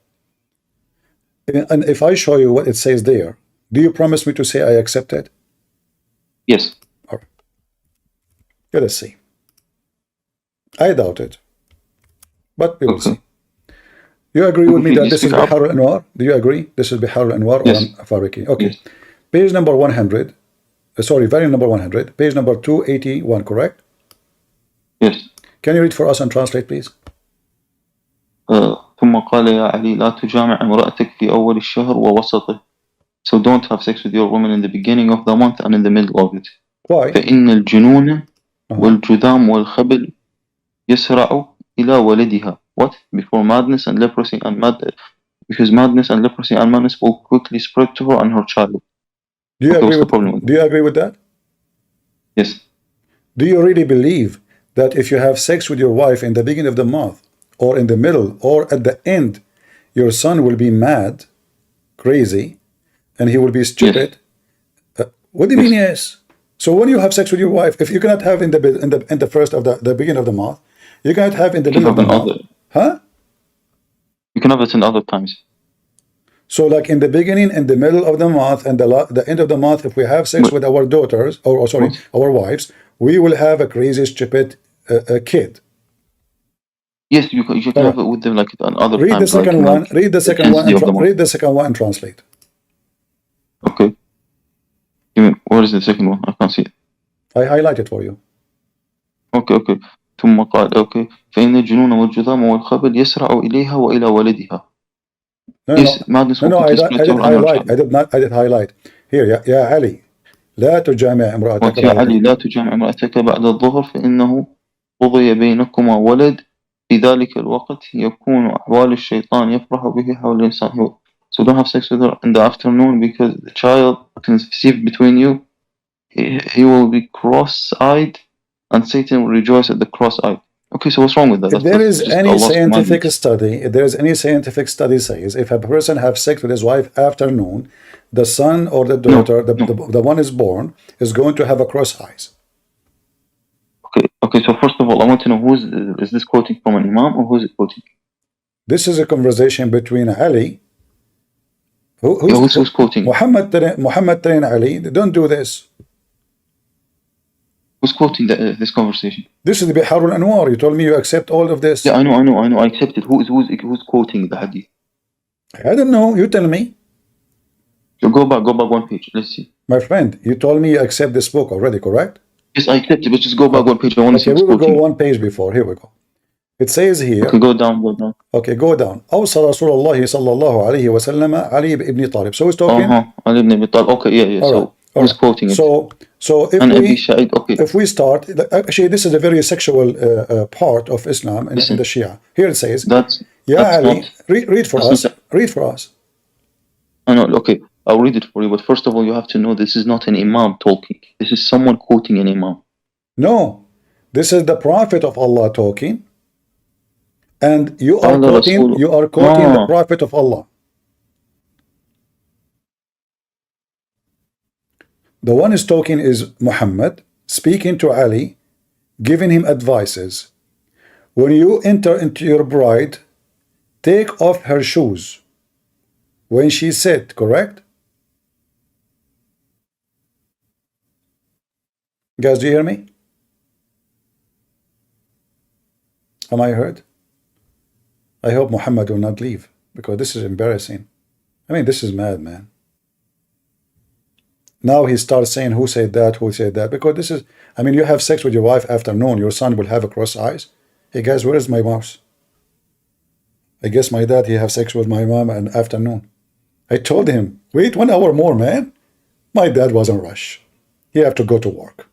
and if I show you what it says there, do you promise me to say I accept it? Yes. All right. Let us see. I doubt it, but we will see. You agree with me that this is Bihar al-Anwar? Do you agree? This is Bihar al-Anwar, yes. or I'm fabricating? Okay. Yes. Page number 100. Sorry, volume number 100. Page number 281, correct? Yes. Can you read for us and translate, please? ثم قال يا علي لا تجامع امرأتك في أول الشهر ووسطه. So don't have sex with your woman in the beginning of the month and in the middle of it. Why? فإن الجنون والجذام والخبل يسرع إلى ولدها. What? Before madness and leprosy because madness and leprosy and madness will quickly spread to her and her child. Do you agree with that? Yes. Do you really believe that if you have sex with your wife in the beginning of the month, or in the middle, or at the end, your son will be mad, crazy, and he will be stupid? Yes. What do you mean, yes? So when you have sex with your wife, if you cannot have in the first of the beginning of the month, you cannot have in the middle of the month, huh? You can have it in other times. So like in the beginning, in the middle of the month, and the end of the month, if we have sex with our daughters, or sorry, our wives, we will have a crazy, stupid kid. Yes, you can have it with them like another read times. The second like, one. Read the second one. Read the second one and translate. Okay. What is the second one? I can't see it. I highlight it for you. Okay. ثم قال okay فإن الجنون والجذام والخبل يسرع إليها وإلى ولدها. No, I did highlight. I did highlight. Here, يا علي لا تجامع امرأتك يا علي لا تجامع امرأتك بعد الظهر فإنه قضي بينكما ولد في ذلك الوقت يكون أحوال الشيطان يفرح به حول الإنسان. So don't have sex with her in the afternoon because the child conceived between you, he will be cross-eyed and Satan will rejoice at the cross-eyed. Okay, so what's wrong with that? If there is any scientific study, if there is any scientific study says if a person have sex with his wife afternoon, the son or the daughter, the one is born, is going to have a cross eyes. Okay. So first of all, I want to know is this quoting from an imam or who is it quoting? This is a conversation between Ali. Who's quoting? Muhammad train Ali. Don't do this. Who's quoting this conversation? This is the Bihar al-Anwar. You told me you accept all of this. Yeah, I know. I accept it. Who's quoting the hadith? I don't know. You tell me. So go back one page. Let's see. My friend, you told me you accept this book already, correct? Yes, I accept it. But just go back one page. I want to see. Okay, we will go one page before. Here we go. It says here. Okay, go down. Okay, go down. أوصى رسول الله صلى الله عليه وسلم علي ibn Talib. So he's talking. Ali ibn Abi Talib. Okay, yeah. So who's quoting it? So if we start, actually, this is a very sexual part of Islam in the Shia. Here it says, "Ya Ali, read for us. Read for us." I know. Okay, I'll read it for you. But first of all, you have to know this is not an imam talking. This is someone quoting an imam. No, this is the Prophet of Allah talking. And you are quoting the Prophet of Allah. The one is talking is Muhammad, speaking to Ali, giving him advices. When you enter into your bride, take off her shoes when she sit, correct? Guys, do you hear me? Am I heard? I hope Muhammad will not leave, because this is embarrassing. I mean, this is mad, man. Now he starts saying who said that, who said that, because this is, I mean, you have sex with your wife after noon, your son will have a cross eyes. Hey guys, where is my mouse? I guess my dad, he have sex with my mom in afternoon. I told him, wait 1 hour more, man. My dad was in rush. He have to go to work.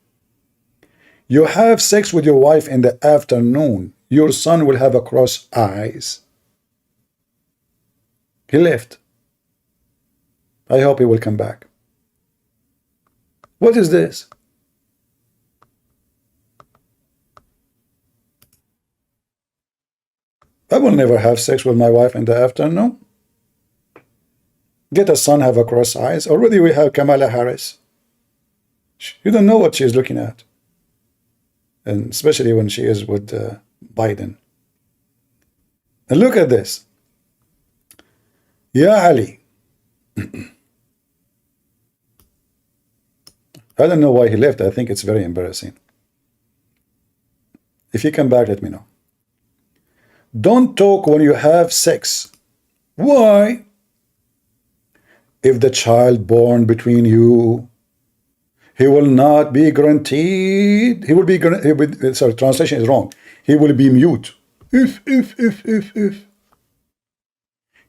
You have sex with your wife in the afternoon, your son will have a cross eyes. He left. I hope he will come back. What is this? I will never have sex with my wife in the afternoon. Get a son have a cross eyes. Already we have Kamala Harris. You don't know what she's looking at. And especially when she is with Biden. And look at this. Ya Ali. I don't know why he left. I think it's very embarrassing. If you come back, let me know. Don't talk when you have sex. Why? If the child born between you, he will not be guaranteed. He will be, sorry, translation is wrong. He will be mute. If.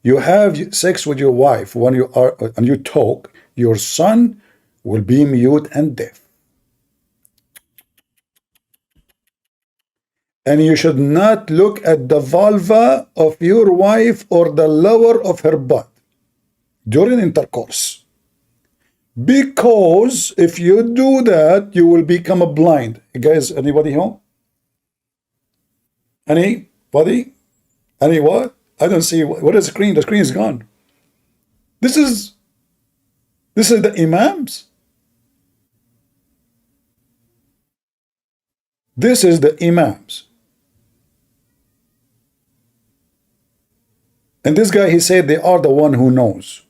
You have sex with your wife when you are, and you talk, your son will be mute and deaf. And you should not look at the vulva of your wife or the lower of her butt during intercourse. Because if you do that, you will become a blind. Guys, anybody home? Anybody? Any what? I don't see. What is the screen? The screen is gone. This is the imams. This is the imams. And this guy, he said they are the one who knows.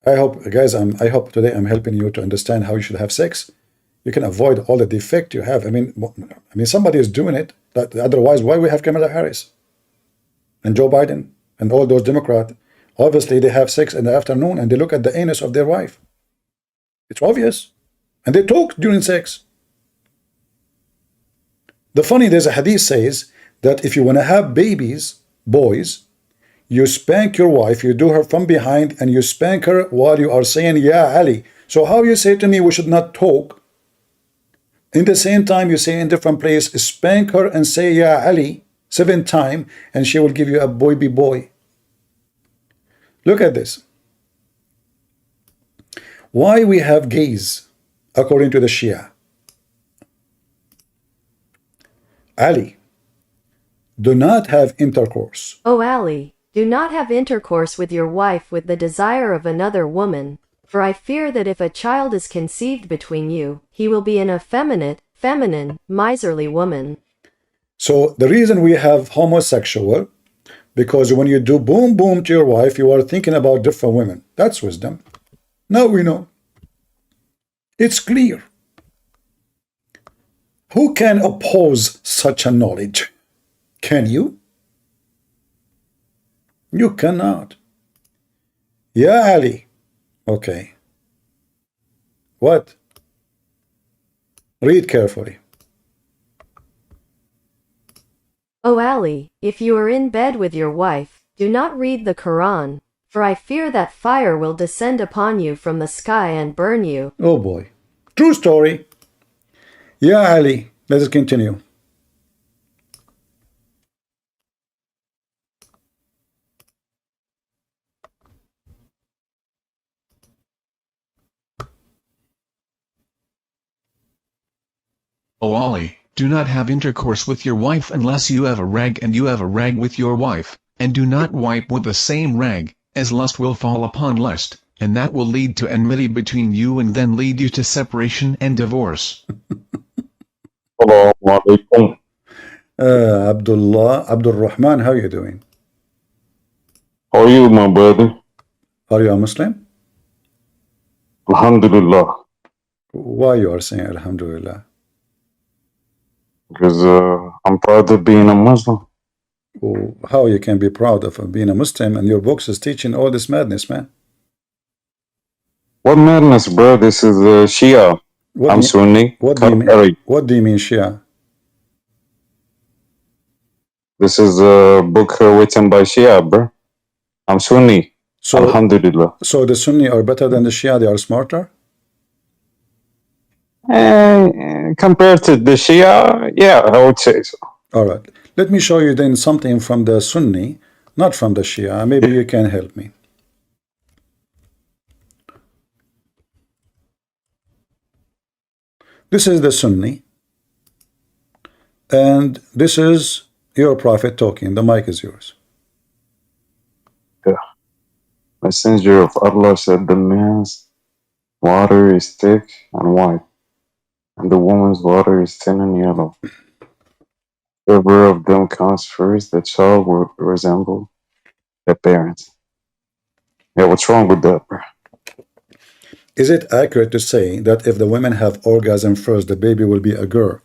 I hope, guys, I hope today I'm helping you to understand how you should have sex. You can avoid all the defect you have. I mean, somebody is doing it. Otherwise, why we have Kamala Harris and Joe Biden and all those Democrats? Obviously, they have sex in the afternoon and they look at the anus of their wife. It's obvious. And they talk during sex. The funny, there's a hadith says that if you want to have babies, boys, you spank your wife, you do her from behind, and you spank her while you are saying, Ya Ali. So how you say to me we should not talk? In the same time, you say in different place, spank her and say, Ya Ali, 7 times, and she will give you a boy. Look at this. Why we have gays, according to the Shia? Ali, do not have intercourse. O Ali, do not have intercourse with your wife with the desire of another woman, for I fear that if a child is conceived between you, he will be an effeminate, feminine, miserly woman. So the reason we have homosexual, because when you do boom boom to your wife, you are thinking about different women. That's wisdom. Now we know. It's clear. Who can oppose such a knowledge? Can you? You cannot. Ya Ali. Okay. What? Read carefully. O Ali, if you are in bed with your wife, do not read the Quran, for I fear that fire will descend upon you from the sky and burn you. Oh boy. True story. Ya Ali. Let us continue. O Ali, do not have intercourse with your wife unless you have a rag and you have a rag with your wife, and do not wipe with the same rag, as lust will fall upon lust, and that will lead to enmity between you and then lead you to separation and divorce. Assalamu alaikum. Abdul Rahman, how are you doing? How are you, my brother? Are you a Muslim? Alhamdulillah. Why you are saying Alhamdulillah? Because I'm proud of being a Muslim. Oh, how you can be proud of being a Muslim and your books is teaching all this madness, man? What madness, bro? This is Shia. What do I'm you Sunni. what do you Cut mean? Harry. What do you mean, Shia? This is a book written by Shia, bro. I'm Sunni. So Alhamdulillah. so the Sunni are better than the Shia, they are smarter? Compared to the Shia, yeah, I would say so. All right. Let me show you then something from the Sunni, not from the Shia. Maybe you can help me. This is the Sunni, and this is your prophet talking. The mic is yours. Yeah. Messenger of Allah said the man's water is thick and white, and the woman's water is thin and yellow. Whichever of them comes first, the child will resemble the parents. Yeah, what's wrong with that, bro? Is it accurate to say that if the women have orgasm first, the baby will be a girl?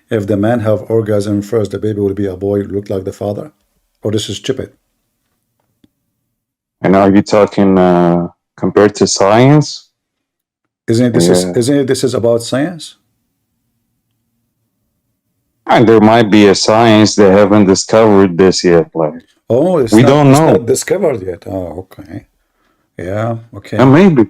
If the man have orgasm first, the baby will be a boy, look like the father? Or this is stupid? And are you talking compared to science? Isn't it this is Yeah. about science? And there might be a science they haven't discovered this yet. Like Oh, we don't it's know. not discovered yet. Oh, okay. Yeah, okay. And maybe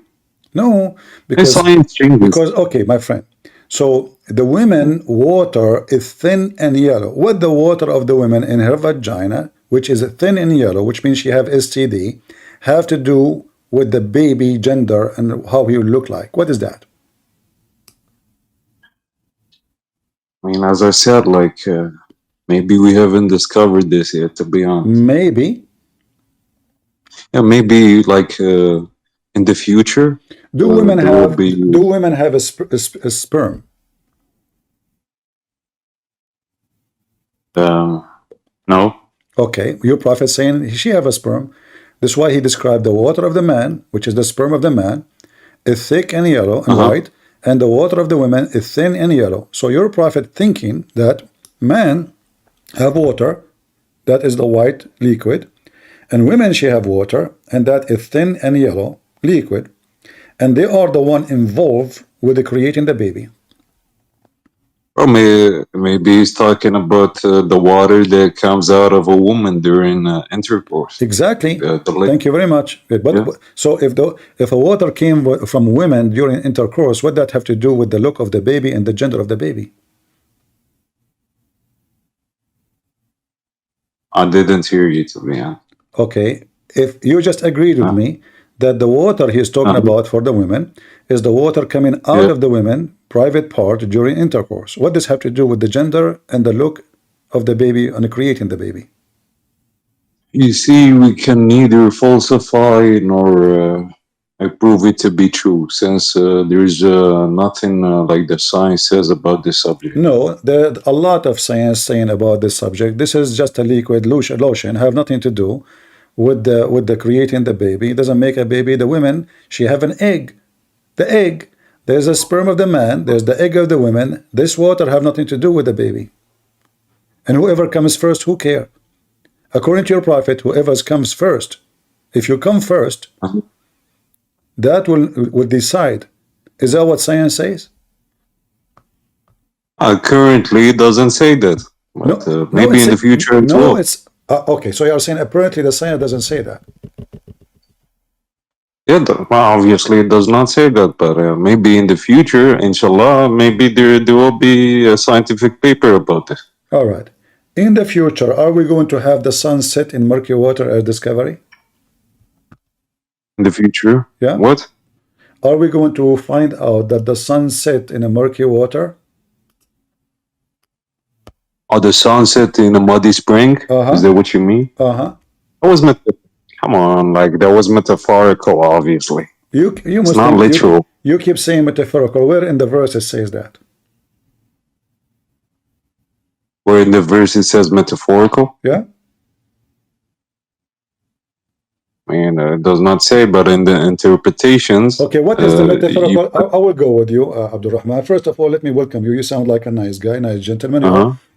No, the science changes. okay, my friend. So the women water is thin and yellow. What the water of the women in her vagina, which is thin and yellow, which means she have STD, have to do with the baby gender and how he will look like? What is that? I mean, as I said, like maybe we haven't discovered this yet. To be honest, Maybe. yeah, maybe like in the future, Do women there will have be. a sperm? No. Okay, your prophet saying she have a sperm. That's why he described the water of the man, which is the sperm of the man, is thick and yellow and white, and the water of the women is thin and yellow. So your prophet thinking that man have water, that is the white liquid, and women she have water, and that is thin and yellow liquid, and they are the one involved with the creating the baby. Or maybe he's talking about the water that comes out of a woman during intercourse. Exactly. Thank you very much. But Yeah. so if a water came from women during intercourse, what that have to do with the look of the baby and the gender of the baby? I didn't hear you, to be honest. Okay, if you just agreed with me that the water he's talking about for the women is the water coming out of the women private part during intercourse. What does have to do with the gender and the look of the baby and creating the baby? You see, we can neither falsify nor prove it to be true, since there's nothing like the science says about this subject. No, there's a lot of science saying about this subject. This is just a liquid lotion, have nothing to do with the creating the baby. It doesn't make a baby. The women, she have an egg. The egg, there's a sperm of the man, there's the egg of the women. This water have nothing to do with the baby. And whoever comes first, who care? According to your prophet, whoever comes first, if you come first, that will decide. Is that what science says? Currently, it doesn't say that, but maybe in the future it will. It's okay. So you are saying apparently the science doesn't say that. Yeah, well, obviously it does not say that, but maybe in the future, inshallah, maybe there will be a scientific paper about this. All right. In the future, are we going to have the sun set in murky water as discovery? In the future? Yeah. What? Are we going to find out that the sun set in a murky water? Or the sunset in a muddy spring? Is that what you mean? That was come on, like that was metaphorical, obviously. It's not literal. You keep saying metaphorical. Where in the verse it says that? Where in the verse it says metaphorical? Yeah. I mean, it does not say, but in the interpretations. Okay, what is the metaphorical? I will go with you, Abdul Rahman. First of all, let me welcome you. You sound like a nice guy, nice gentleman.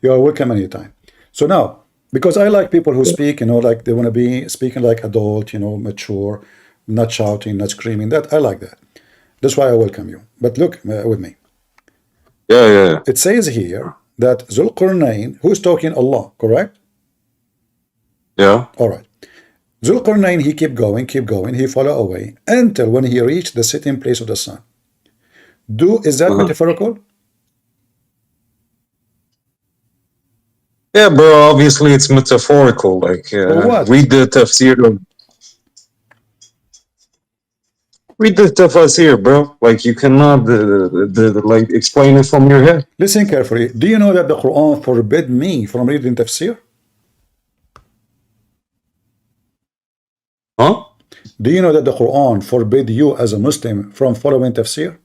You are welcome anytime. So now, Because I like people who speak, you know, like they want to be speaking like adult, you know, mature, not shouting, not screaming. That I like that. That's why I welcome you. But look with me. Yeah. It says here that Zulqarnain, who's talking? Allah, correct? Yeah. All right. Zulqarnain, he kept going, he followed away until when he reached the sitting place of the sun. Is that metaphorical? Yeah, bro, obviously it's metaphorical. Like, For what? read the tafsir, bro. Like, you cannot like explain it from your head. Listen carefully. Do you know that the Quran forbid me from reading tafsir? Huh? Do you know that the Quran forbid you as a Muslim from following tafsir?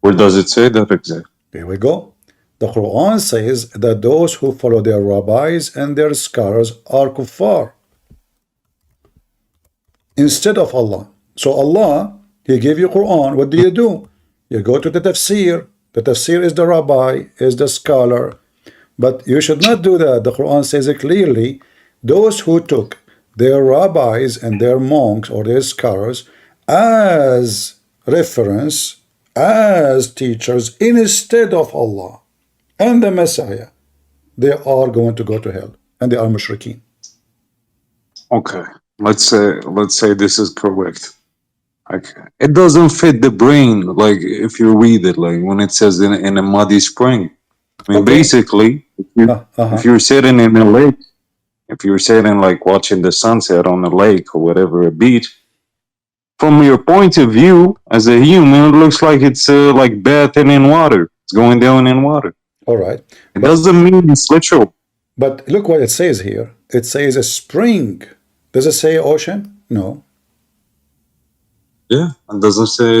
Where does it say that exactly? Here we go. The Quran says that those who follow their rabbis and their scholars are kuffar instead of Allah. So Allah, He gave you Quran. What do? You go to the tafsir. The tafsir is the rabbi, is the scholar. But you should not do that. The Quran says it clearly. Those who took their rabbis and their monks or their scholars as reference, as teachers instead of Allah and the Messiah, they are going to go to hell, and they are mushrikeen. Okay, let's say this is correct. Okay. It doesn't fit the brain, like if you read it, like when it says in a muddy spring. I mean, basically, if you're sitting in a lake, if you're sitting like watching the sunset on a lake or whatever, a beach, from your point of view as a human, it looks like it's like bathing in water. It's going down in water. All right. It doesn't mean it's literal. But look what it says here. It says a spring. Does it say ocean? No. Yeah, it doesn't say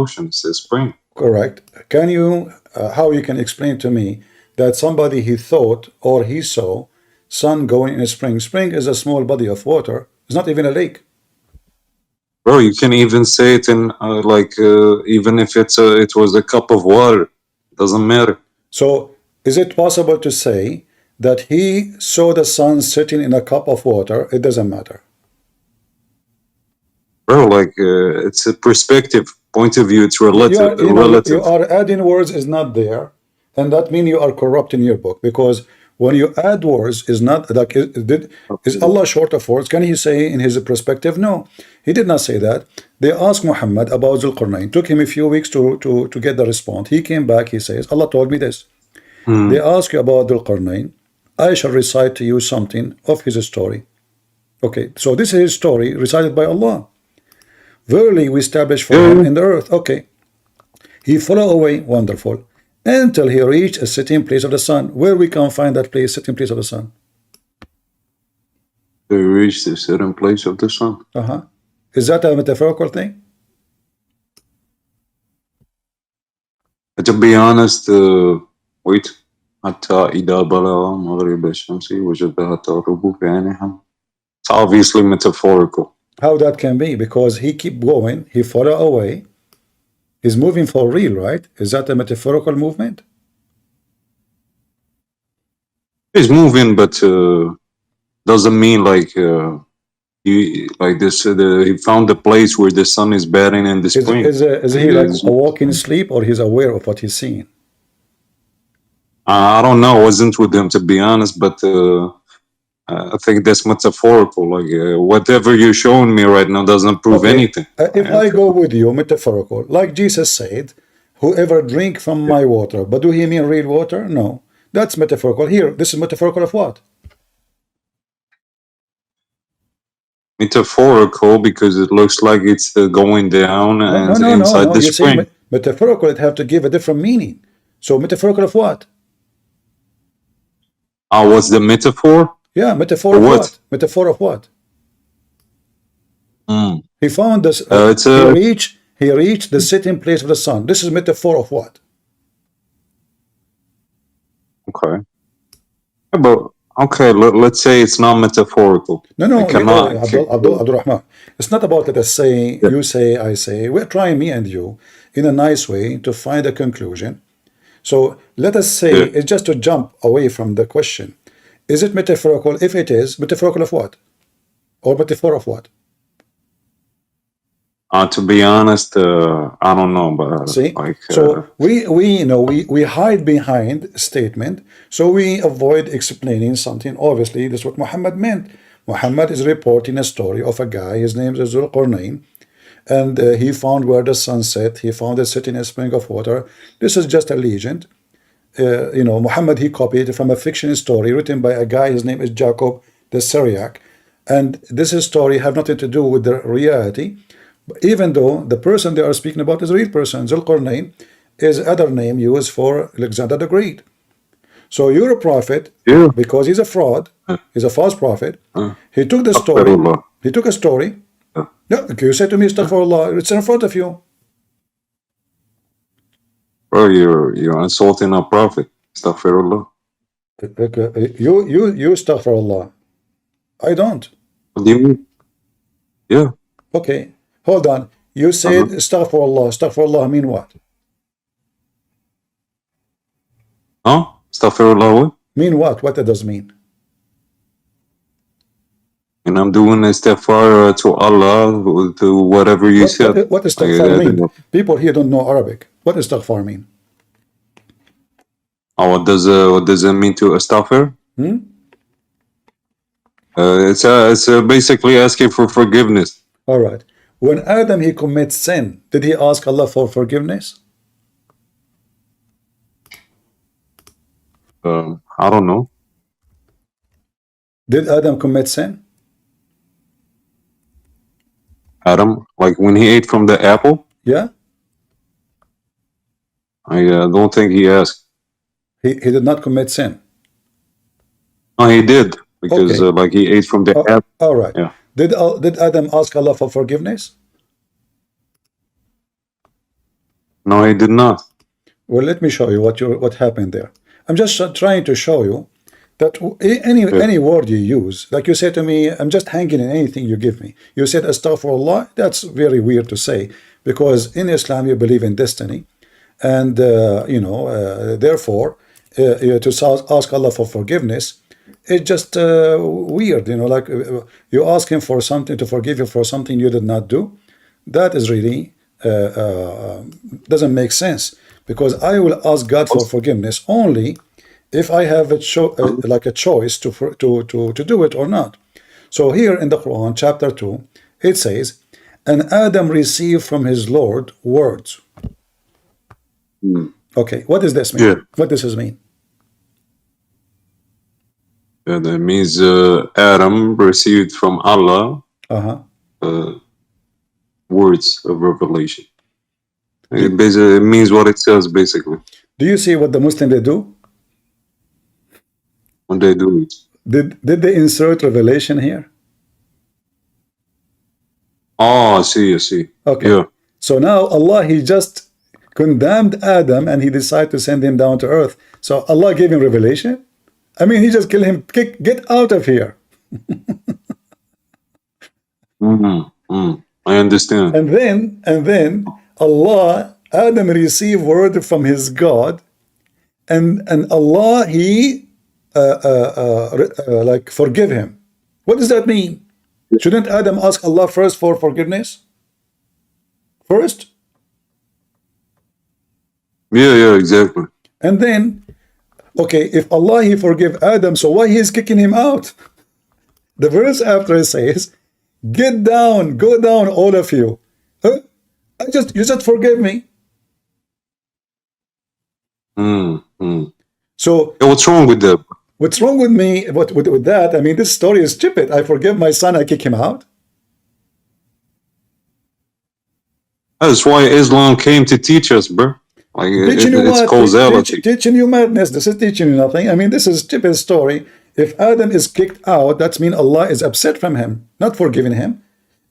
ocean. It says spring. Correct. Can you, how you can explain to me that somebody he thought or he saw sun going in a spring? Spring is a small body of water. It's not even a lake. Bro, you can even say it in even if it was a cup of water, it doesn't matter. So is it possible to say that he saw the sun sitting in a cup of water? It doesn't matter. Bro, like it's a perspective, point of view. It's relative. You are adding words is not there, and that means you are corrupt in your book, because when you add words is not like is Allah short of words? Can he say in his perspective? No, he did not say that. They asked Muhammad about Zulqarnain. Took him a few weeks to get the response. He came back. He says, Allah told me this. They ask you about Zulqarnain. I shall recite to you something of his story. Okay, so this is his story recited by Allah. Verily we established for him in the earth. Okay. He followed away, wonderful, until he reached a sitting place of the sun. Where we can find that place, sitting place of the sun? He reached a certain place of the sun. Is that a metaphorical thing? To be honest, wait. حتى إذا بلغ مغرب الشمس وجدها تغرب في عينها. It's obviously metaphorical. How that can be? Because he keep going, he follow away. He's moving for real, right? Is that a metaphorical movement? He's moving, but doesn't mean like he like this. He found the place where the sun is batting in the spring. Is he like walking sleep, or he's aware of what he's seeing? I don't know. I wasn't with him, to be honest, but I think that's metaphorical. Like whatever you're showing me right now doesn't prove anything. If I go with you, metaphorical, like Jesus said, whoever drink from my water, but do he mean real water? No, that's metaphorical. Here, this is metaphorical of what? Metaphorical because it looks like it's going down and inside the spring. Metaphorical, it have to give a different meaning. So metaphorical of what? What's the metaphor? Yeah, metaphor of what? Metaphor of what? He found this. He reached the sitting place of the sun. This is metaphor of what? Okay. But okay, let's say it's not metaphorical. No, Abdul Rahman. It's not about let us say, you say, I say. We're trying, me and you, in a nice way to find a conclusion. So let us say, it's just to jump away from the question. Is it metaphorical? If it is, metaphorical of what? Or metaphor of what? To be honest, I don't know, but See, like, so we hide behind statement, so we avoid explaining something. Obviously, that's what Muhammad meant. Muhammad is reporting a story of a guy. His name is Zulqarnain, and he found where the sun set. He found a city in a spring of water. This is just a legend. Muhammad, he copied it from a fiction story written by a guy. His name is Jacob the Syriac, and this story have nothing to do with the reality. Even though the person they are speaking about is a real person. Zulqarnain is other name used for Alexander the Great. So you're a prophet, because he's a fraud, he's a false prophet. He took the story. He took a story. No, you say to me, astaghfirullah, it's in front of you. bro, you're insulting a prophet. Astaghfirullah. You astaghfirullah. I don't. What do you mean? Yeah. Okay, hold on. You said astaghfirullah. Astaghfirullah mean what? Huh? Astaghfirullah what? Mean what? What it does mean? And I'm doing istighfar to Allah, to whatever you said. What istighfar mean? People here don't know Arabic. What does istighfar mean? Oh, what does it mean to astaghfir? It's basically asking for forgiveness. All right. When Adam he commits sin, did he ask Allah for forgiveness? I don't know. Did Adam commit sin? Adam, like when he ate from the apple? Yeah. I don't think he asked. He did not commit sin. No, he did, because like he ate from the apple. All right. Yeah. Did Adam ask Allah for forgiveness? No, he did not. Well, let me show you what happened there. I'm just trying to show you that any word you use, like you say to me, I'm just hanging in anything you give me. You said astaghfirullah. That's very weird to say, because in Islam you believe in destiny, and therefore to ask Allah for forgiveness, it's just weird. Like you ask him for something, to forgive you for something you did not do. That is really doesn't make sense, because I will ask God for forgiveness only if I have like a choice to do it or not. So here in the Quran, chapter 2, it says, and Adam received from his Lord words. Okay, what does this mean? Yeah. What does this mean? Yeah, that means Adam received from Allah words of revelation. It means what it says, basically. Do you see what the Muslims they do? When they do it. Did they insert revelation here? Oh, I see. Okay. Yeah. So now Allah, he just condemned Adam and he decided to send him down to earth. So Allah gave him revelation? I mean, he just killed him. Get out of here. I understand. And then Allah, Adam received word from his God, and Allah, he like forgive him. What does that mean? Shouldn't Adam ask Allah first for forgiveness? First? Yeah, exactly. And then, okay, if Allah, he forgive Adam, so why he is kicking him out? The verse after it says, get down, go down, all of you. Huh? You just forgive me. So what's wrong with that? What's wrong with me with that? I mean, this story is stupid. I forgive my son, I kick him out. That's why Islam came to teach us, bro. Like it's causality. Teaching you madness. This is teaching you nothing. I mean, this is a stupid story. If Adam is kicked out, that means Allah is upset from him, not forgiving him.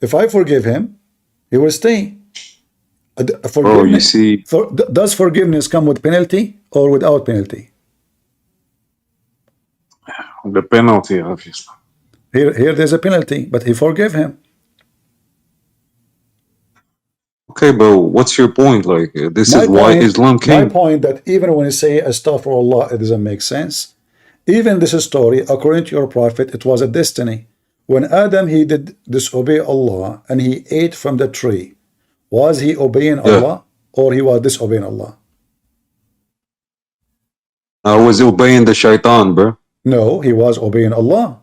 If I forgive him, he will stay. Bro, you see, does forgiveness come with penalty or without penalty? The penalty, obviously. Here there's a penalty, but he forgave him. Okay, but what's your point? Like, this My is why point, Islam my came. point that even when you say astaghfirullah, it doesn't make sense. Even this story, according to your prophet, it was a destiny. When Adam, he did disobey Allah and he ate from the tree, was he obeying Yeah, Allah or he was disobeying Allah? I was obeying the shaitan, bro. No, he was obeying Allah.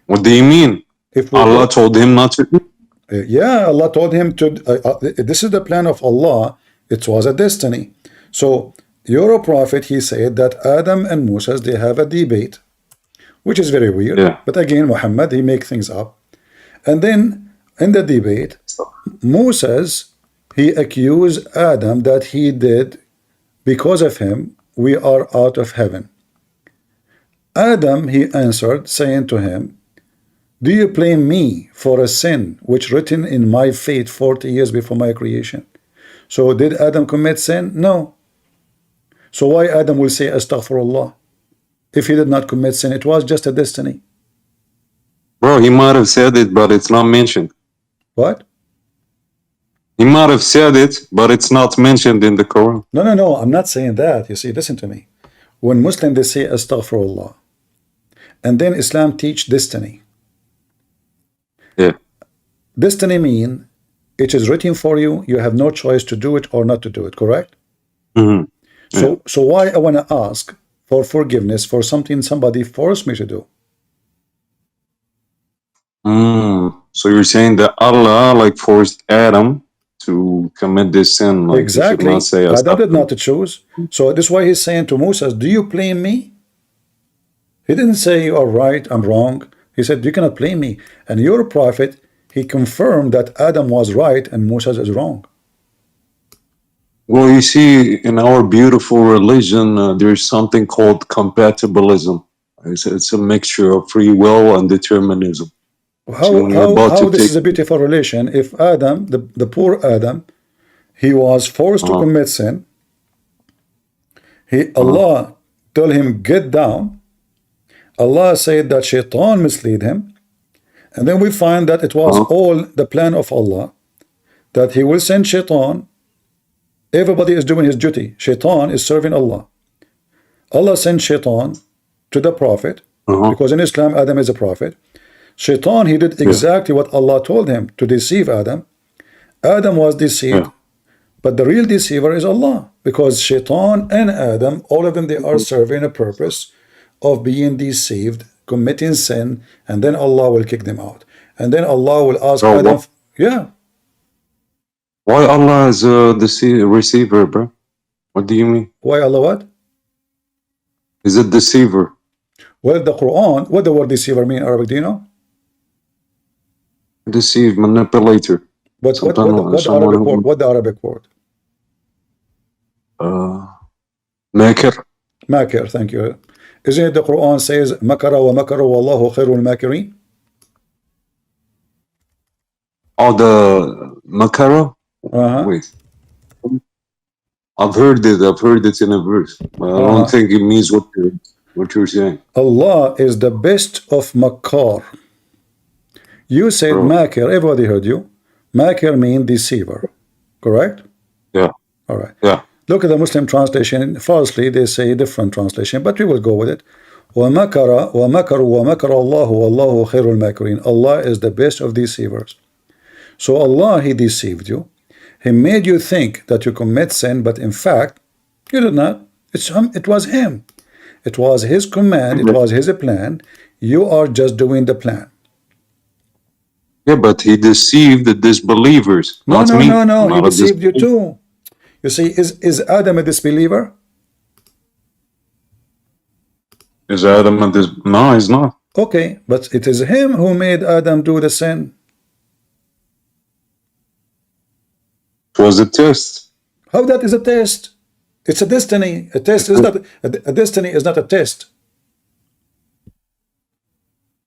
What do you mean? If we Allah go, told him not to. yeah, Allah told him to, this is the plan of Allah. It was a destiny. So your prophet, he said that Adam and Moses, they have a debate, which is very weird. Yeah. But again, Muhammad, he make things up. And then in the debate, Moses, he accused Adam that he did, because of him, we are out of heaven. Adam, he answered, saying to him, do you blame me for a sin which written in my fate 40 years before my creation? So did Adam commit sin? No. So why Adam will say astaghfirullah? If he did not commit sin, it was just a destiny. Bro, he might have said it, but it's not mentioned. What? He might have said it, but it's not mentioned in the Quran. No, I'm not saying that. You see, listen to me. When Muslims, they say astaghfirullah, and then Islam teach destiny. Yeah. Destiny mean it is written for you, you have no choice to do it or not to do it, correct? Mm-hmm. So why I want to ask for forgiveness for something somebody forced me to do? So you're saying that Allah like forced Adam to commit this sin? Like, Exactly. you should not say Adam did not choose. So this is why he's saying to Moses, do you blame me? He didn't say you are right, I'm wrong. He said you cannot blame me. And your prophet, he confirmed that Adam was right and Moses is wrong. Well, you see, in our beautiful religion, there's something called compatibilism. It's a mixture of free will and determinism. How this is a beautiful relation if Adam, the poor Adam, he was forced to commit sin. Allah told him, get down. Allah said that Shaitan misled him. And then we find that it was all the plan of Allah, that he will send Shaitan. Everybody is doing his duty. Shaitan is serving Allah. Allah sent Shaitan to the prophet, because in Islam, Adam is a prophet. Shaitan, he did exactly what Allah told him to deceive Adam. Adam was deceived, but the real deceiver is Allah, because Shaitan and Adam, all of them, they are serving a purpose of being deceived, committing sin, and then Allah will kick them out. And then Allah will ask Adam, yeah. Why Allah is the receiver, bro? What do you mean? Why Allah what? Is it deceiver? Well, the Quran, what the word deceiver mean in Arabic, do you know? Deceive, manipulator. What the Arabic word? Makir. Makir, thank you. Isn't it the Quran says, Makara wa makaru wallahu khairul makirin? Oh, the Makara? Wait. I've heard it in a verse. But I don't think it means what you're saying. Allah is the best of Makar. You said Makir, everybody heard you. Makir means deceiver, correct? Yeah. All right. Yeah. Look at the Muslim translation. Falsely, they say different translation, but we will go with it. وَمَكَرَ وَمَكَرُ وَمَكَرَ اللَّهُ وَاللَّهُ خَيْرُ الْمَاكِرِينَ. Allah is the best of deceivers. So Allah, he deceived you. He made you think that you commit sin, but in fact, you did not. It was him. It was his command. It was his plan. You are just doing the plan. Yeah, but he deceived the disbelievers, not me. No. He deceived you too. You see, is Adam a disbeliever? Is Adam a disbeliever? No, he's not. Okay, but it is him who made Adam do the sin. It was a test. How that is a test? It's a destiny. A test is not a destiny is not a test.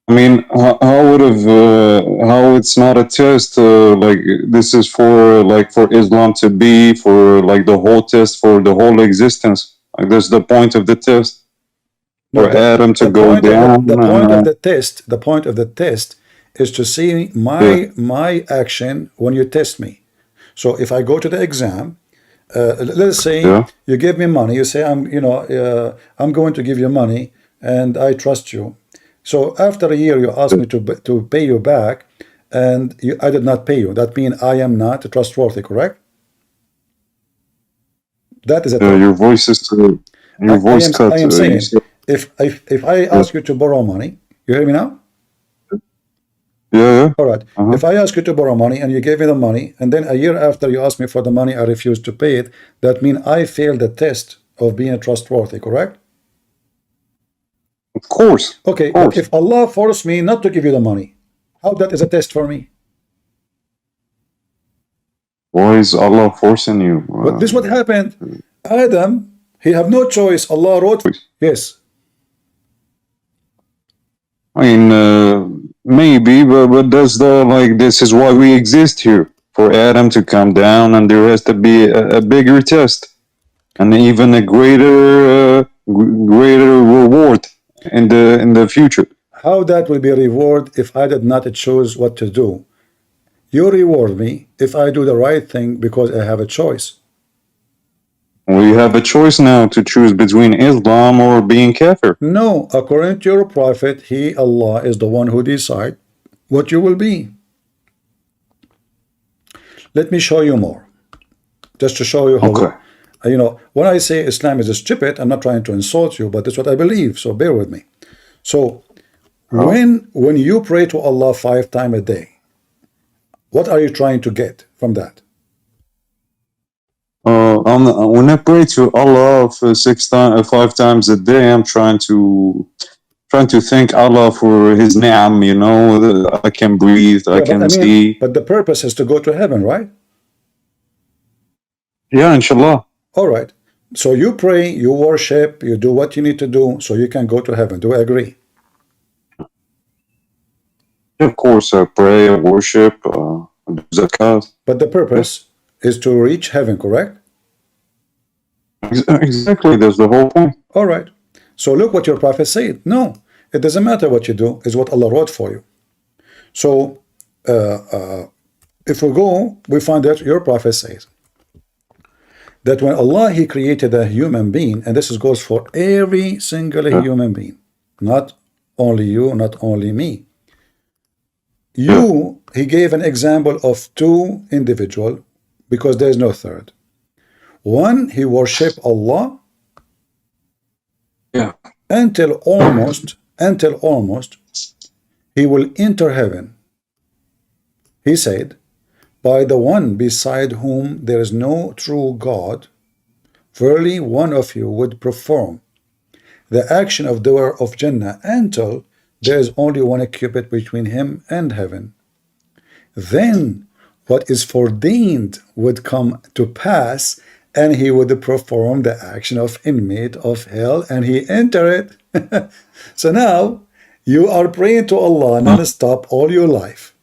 I mean, how it's not a test? Like, this is for Islam to be for like the whole test for the whole existence. Like, that's the point of the test. For Adam to go down. The point of the test is to see my action when you test me. So if I go to the exam, let's say Yeah. you give me money, you say I'm going to give you money and I trust you. So after a year you ask me to pay you back, and I did not pay you. That means I am not trustworthy, correct? That is a test. Your voice is your voice I cut. am You saying said, if I yeah, ask you to borrow money, you hear me now? yeah. All right. Uh-huh. If I ask you to borrow money and you gave me the money, and then a year after you ask me for the money, I refuse to pay it, that means I failed the test of being trustworthy, correct? Of course, of Okay, but course. if Allah forced me not to give you the money, how that is a test for me? Why is Allah forcing you? But this what happened. Adam, he have no choice. Allah wrote, yes. I mean, maybe, but that's the like. This is why we exist here, for Adam to come down, and there has to be a bigger test, and even a greater reward in the future. How that will be a reward if I did not choose what to do? You reward me if I do the right thing because I have a choice. We have a choice now to choose between Islam or being kafir. No, according to your prophet, he, Allah, is the one who decides what you will be. Let me show you more. Just to show you how, Okay. When I say Islam is stupid, I'm not trying to insult you, but that's what I believe, so bear with me. So, when you pray to Allah 5 times a day, what are you trying to get from that? When I pray to Allah for 5 times a day, I'm trying to thank Allah for His ni'am. You know, that I can breathe, I Yeah, but can see. but the purpose is to go to heaven, right? Yeah, inshallah. All right. So you pray, you worship, you do what you need to do so you can go to heaven. Do I agree? Of course, I pray, I worship, I do zakat. But the purpose is to reach heaven, correct? Exactly, that's the whole point. All right. So look what your prophet said. No, it doesn't matter what you do, it's what Allah wrote for you. So if we go, we find that your prophet says that when Allah, he created a human being, and this goes for every single human being, not only you, not only me. He gave an example of 2 individuals because there is no third. One, he worshiped Allah Yeah. until almost he will enter heaven. He said, by the one beside whom there is no true God, verily one of you would perform the action of doer of Jannah until there is only one cubit between him and heaven. Then what is foreordained would come to pass, and he would perform the action of inmate of hell, and he enter it. So now you are praying to Allah non-stop all your life.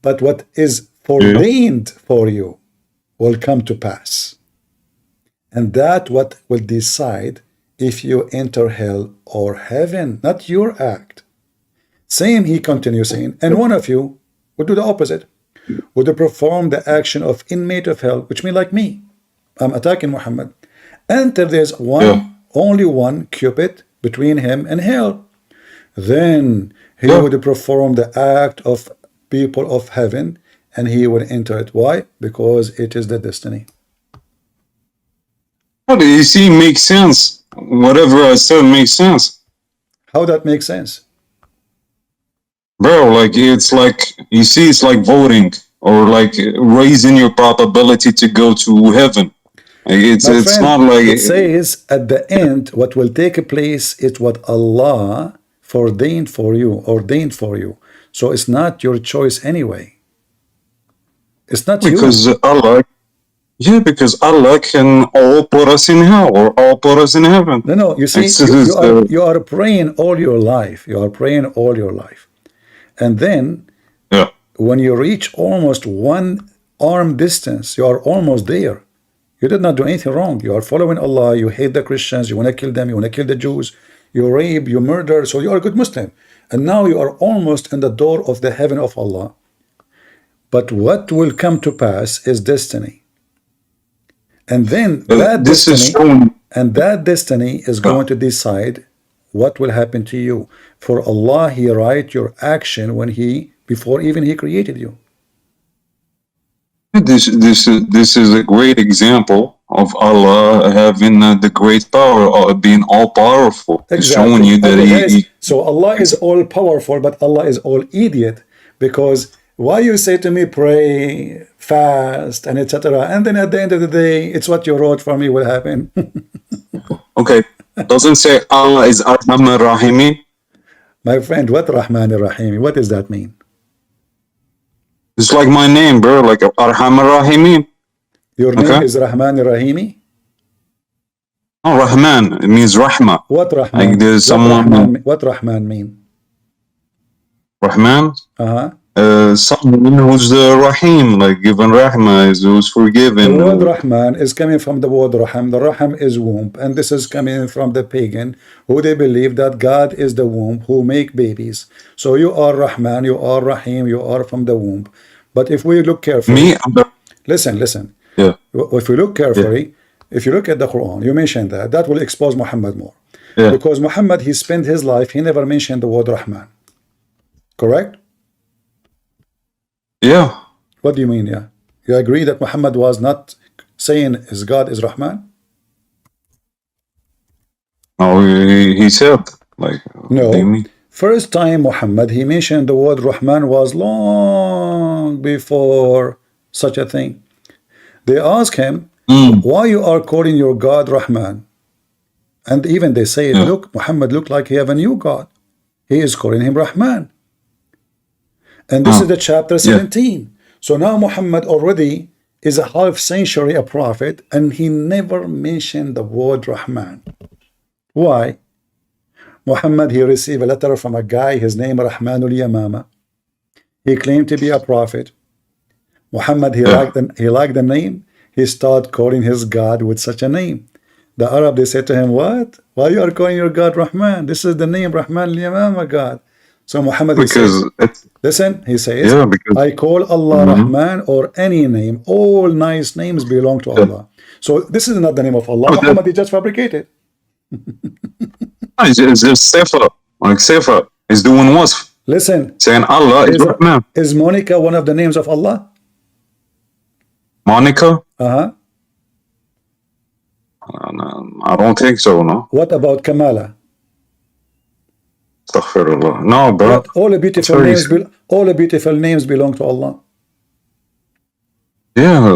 But what is foreordained for you will come to pass. And that what will decide if you enter hell or heaven, not your act. Same, he continues saying, and one of you would do the opposite, would perform the action of inmate of hell, which means like me. I'm attacking Muhammad. Until there's only one cubit between him and hell. Then he would perform the act of people of heaven, and he would enter it. Why? Because it is the destiny. What do you see makes sense? Whatever I said makes sense. How that makes sense? Bro, like it's like you see, it's like voting or like raising your probability to go to heaven. Like it's friend, not like it says at the end what will take place is what Allah ordained for you. So it's not your choice anyway. It's not because you. Allah. Yeah, because Allah can all put us in hell or all put us in heaven. No, you see, you are praying all your life. You are praying all your life. And then when you reach almost 1 arm distance, you are almost there. You did not do anything wrong. You are following Allah. You hate the Christians. You want to kill them. You want to kill the Jews. You rape, you murder. So you are a good Muslim. And now you are almost in the door of the heaven of Allah. But what will come to pass is destiny. And then This is shown. that destiny is going to decide what will happen to you. For Allah, He write your action before even He created you. This is a great example of Allah having the great power, being all powerful. Exactly. It's showing you that so Allah is all powerful, but Allah is all idiot. Because why you say to me, pray, fast, and etc., and then at the end of the day, it's what you wrote for me will happen. Okay, doesn't say Allah is Ar-Rahman Ar-Rahim. My friend, what Rahman Ar-Rahim? What does that mean? It's like my name, bro, like Ar-Rahman Ar-Rahim. Your name is Rahman Ar-Rahimi? Oh, Rahman, it means Rahma. What Rahman? Like there's someone. What Rahman mean? Rahman? Uh-huh. Someone who's Rahim, like given Rahma, is who's forgiven. The word Rahman is coming from the word Raham. The Raham is womb, and this is coming from the pagan, who they believe that God is the womb who make babies. So you are Rahman, you are Rahim, you are from the womb. But if we look carefully, listen. Yeah. If we look carefully, if you look at the Quran, you mentioned that will expose Muhammad more. Yeah. Because Muhammad, he spent his life, he never mentioned the word Rahman. Correct? Yeah. What do you mean, yeah? You agree that Muhammad was not saying his God is Rahman? No, he said, like, No. what do you mean? First time Muhammad, he mentioned the word Rahman was long before such a thing. They ask him, why you are calling your God Rahman? And even they say, look, Muhammad looked like he have a new God. He is calling him Rahman. And this is the chapter 17. So now Muhammad already is a half century a prophet, and he never mentioned the word Rahman. Why? Muhammad, he received a letter from a guy, his name Rahmanul Yamama. He claimed to be a prophet. Muhammad, he liked the name. He started calling his God with such a name. The Arab, they said to him, what? Why you are calling your God Rahman? This is the name Rahman al-Yamama God. So Muhammad, he says, listen, he says, I call Allah Rahman or any name. All nice names belong to Allah. So this is not the name of Allah. Muhammad, he just fabricated. It's just Sefer. Like Sefer is doing wasf. Listen. Saying Allah is Rahman. Is Monica one of the names of Allah? Monica? Uh-huh. I don't think so, no. What about Kamala? Astaghfirullah. No, bro. All the beautiful names belong to Allah. Yeah,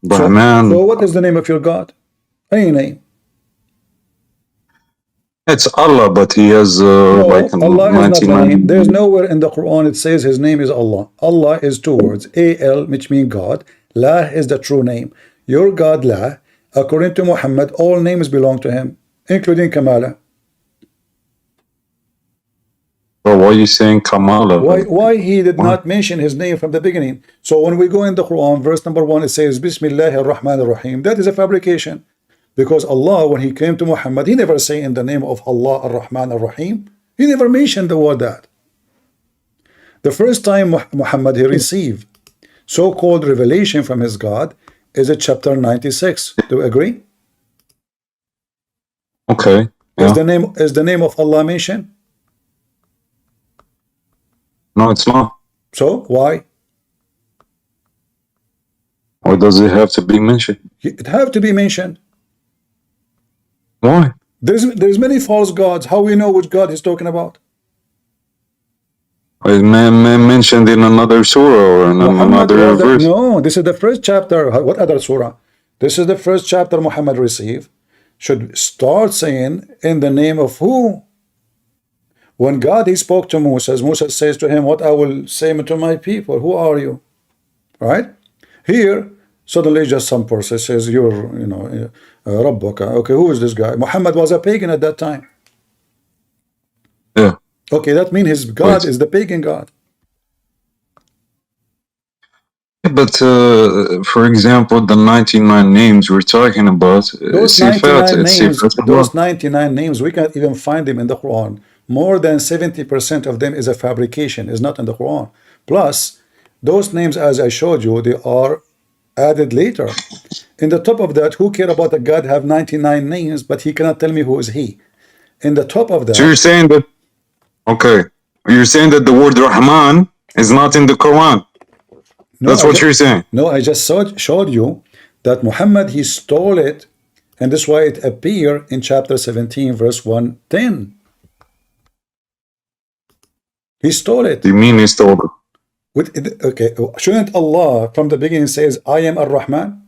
Rahman. So what is the name of your God? Any name. It's Allah, but he has like Allah is not the name. There's nowhere in the Quran it says his name is Allah. Allah is two words. A-L, which means God. La is the true name. Your God, La, according to Muhammad, all names belong to him, including Kamala. But why are you saying Kamala? Why he did not mention his name from the beginning? So when we go in the Quran, verse number 1, it says, Bismillahir Rahmanir Rahim. That is a fabrication. Because Allah, when he came to Muhammad, he never say in the name of Allah Ar-Rahman Ar-Rahim. He never mentioned the word that. The first time Muhammad he received so-called revelation from his God is at chapter 96. Do you agree? Okay. Yeah. Is the name of Allah mentioned? No, it's not. So why? Or does it have to be mentioned? It have to be mentioned. Why? There's many false gods. How we know which God he's talking about? It's mentioned in another surah or in another verse. No, this is the first chapter. What other surah? This is the first chapter Muhammad received. Should start saying in the name of who? When God he spoke to Moses, Moses says to him, what I will say to my people, who are you? Right? Here, suddenly just some person says, you're, Rabbuka. Okay, who is this guy? Muhammad was a pagan at that time. Yeah. Okay, that means his God is the pagan God. But for example, the 99 names we're talking about, those 99 names, we can't even find them in the Quran. More than 70% of them is a fabrication, is not in the Quran. Plus, Those names, as I showed you, they are added later. In the top of that, who care about a God have 99 names, but he cannot tell me who is he? In the top of So you're that, saying that, okay, you're saying that the word Rahman is not in the Quran. no, That's what you're saying. I just showed you that Muhammad, he stole it, and this is why it appear in chapter 17, verse 110. He stole it. You mean he stole it? Okay, shouldn't Allah from the beginning says, I am Ar-Rahman?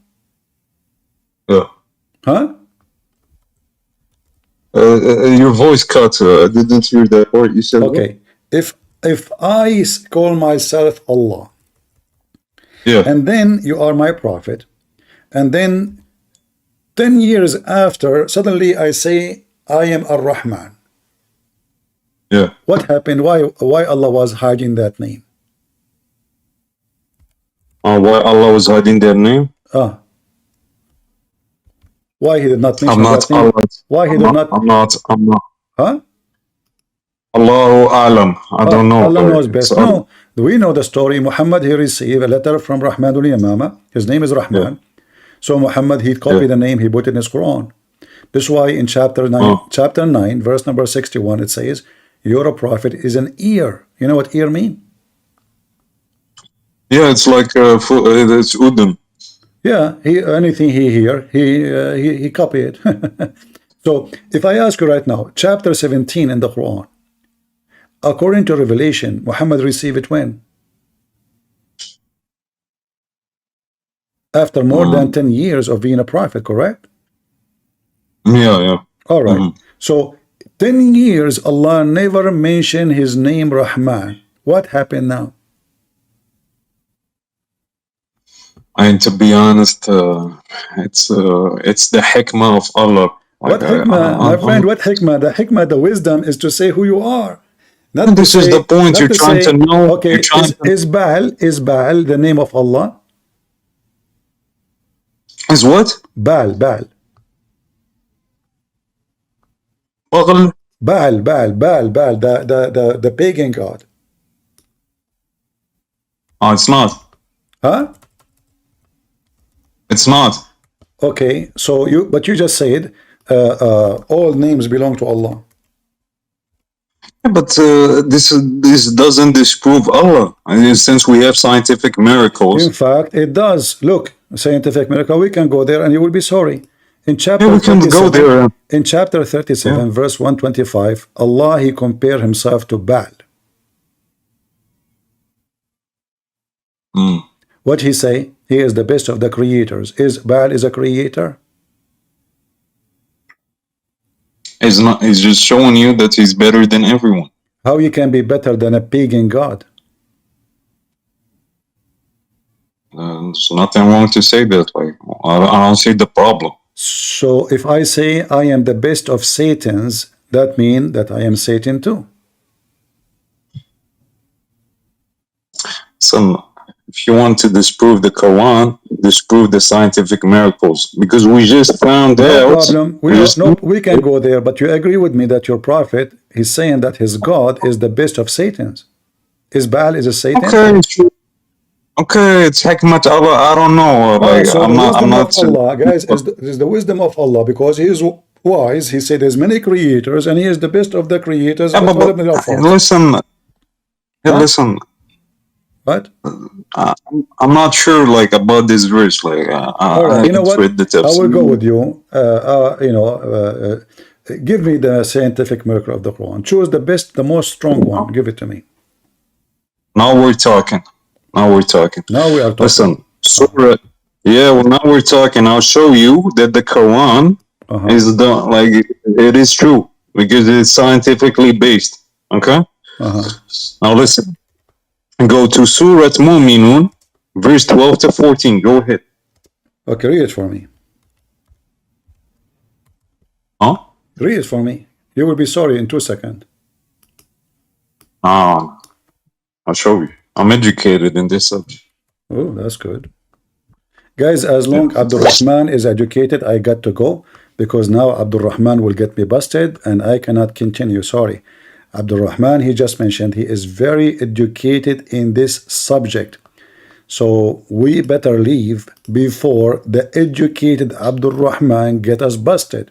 Yeah. Huh? Your voice cut. I didn't hear that part. You said Okay. What? If I call myself Allah, yeah, and then you are my prophet, and then 10 years after, suddenly I say, I am Ar-Rahman. yeah. What happened? Why Allah was hiding that name? Why Allah was hiding their name? Why he did not I'm mention not that name? Allah. Why he did not? I'm not. Huh? Allahu Alam. I don't know. Allah knows It's best. No, we know the story. Muhammad, he received a letter from Rahmanul Yamama. His name is Rahman. So Muhammad, he copied the name, he put it in his Quran. This is why in chapter 9, verse number 61, it says, you're a prophet is an ear. You know what ear mean? Yeah, it's like it's udun. Yeah, anything he hear, he copy it. So if I ask you right now, chapter 17 in the Quran, according to Revelation, Muhammad received it when? After more than 10 years of being a prophet, correct? Yeah. All right. So 10 years, Allah never mentioned his name Rahman. What happened now? And to be honest, it's the hikmah of Allah. What hikmah, my friend? What hikmah? The hikmah, the wisdom is to say who you are. Not this is the point you're trying to know. Okay, is Baal the name of Allah? Is what? Baal. Baal. The pagan god. Oh, it's not. Huh? It's not. Okay, so but you just said all names belong to Allah. Yeah, but this doesn't disprove Allah. I mean, since we have scientific miracles. In fact, it does. Look, scientific miracle. We can go there, and you will be sorry. In chapter we can go there. In chapter 37, verse 125, Allah he compared himself to Baal. What he say? He is the best of the creators. Is Baal is a creator? He's not. He's just showing you that he's better than everyone. How you can be better than a pagan god? There's nothing wrong to say that. Like, I don't see the problem. So if I say I am the best of Satans, that means that I am Satan too. If you want to disprove the Quran, disprove the scientific miracles, because we just found out. No problem. We can go there, but you agree with me that your prophet is saying that his God is the best of Satans. Is Baal is a Satan? Okay, it's Hikmat Allah. I don't know. Like, so I'm not. Allah, guys, is the wisdom of Allah, because he is wise. He said there's many creators, and he is the best of the creators. Listen. Listen. What? I'm not sure, like, about this verse. Like, all right, you know what? I will go with you. Give me the scientific miracle of the Quran. Choose the best, the most strong one. Give it to me. Now we're talking. Now we are talking. Listen, Surah. Yeah, well, now we're talking. I'll show you that the Quran is it is true because it's scientifically based. Okay. Now listen. Go to Surah Mu'minun, verse 12 to 14. Go ahead. Okay, read it for me. Huh? Read it for me. You will be sorry in 2 seconds. I'll show you. I'm educated in this subject. Oh, that's good. Guys, as long Abdul Rahman is educated, I got to go, because now Abdul Rahman will get me busted and I cannot continue. Sorry. Abdul Rahman, he just mentioned he is very educated in this subject. So we better leave before the educated Abdul Rahman get us busted.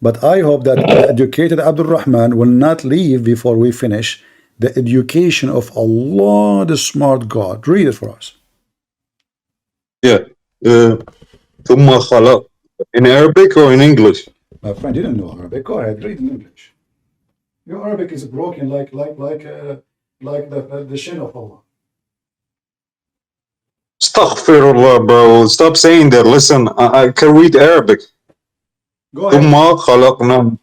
But I hope that the educated Abdul Rahman will not leave before we finish the education of Allah, the smart God. Read it for us. Yeah. ثم خلق. In Arabic or in English? My friend, you don't know Arabic. Go ahead, read in English. Your Arabic is broken like the shin of Allah. Astaghfirullah, bro. Stop saying that. Listen, I can read Arabic. Go ahead. ثم خلقنا.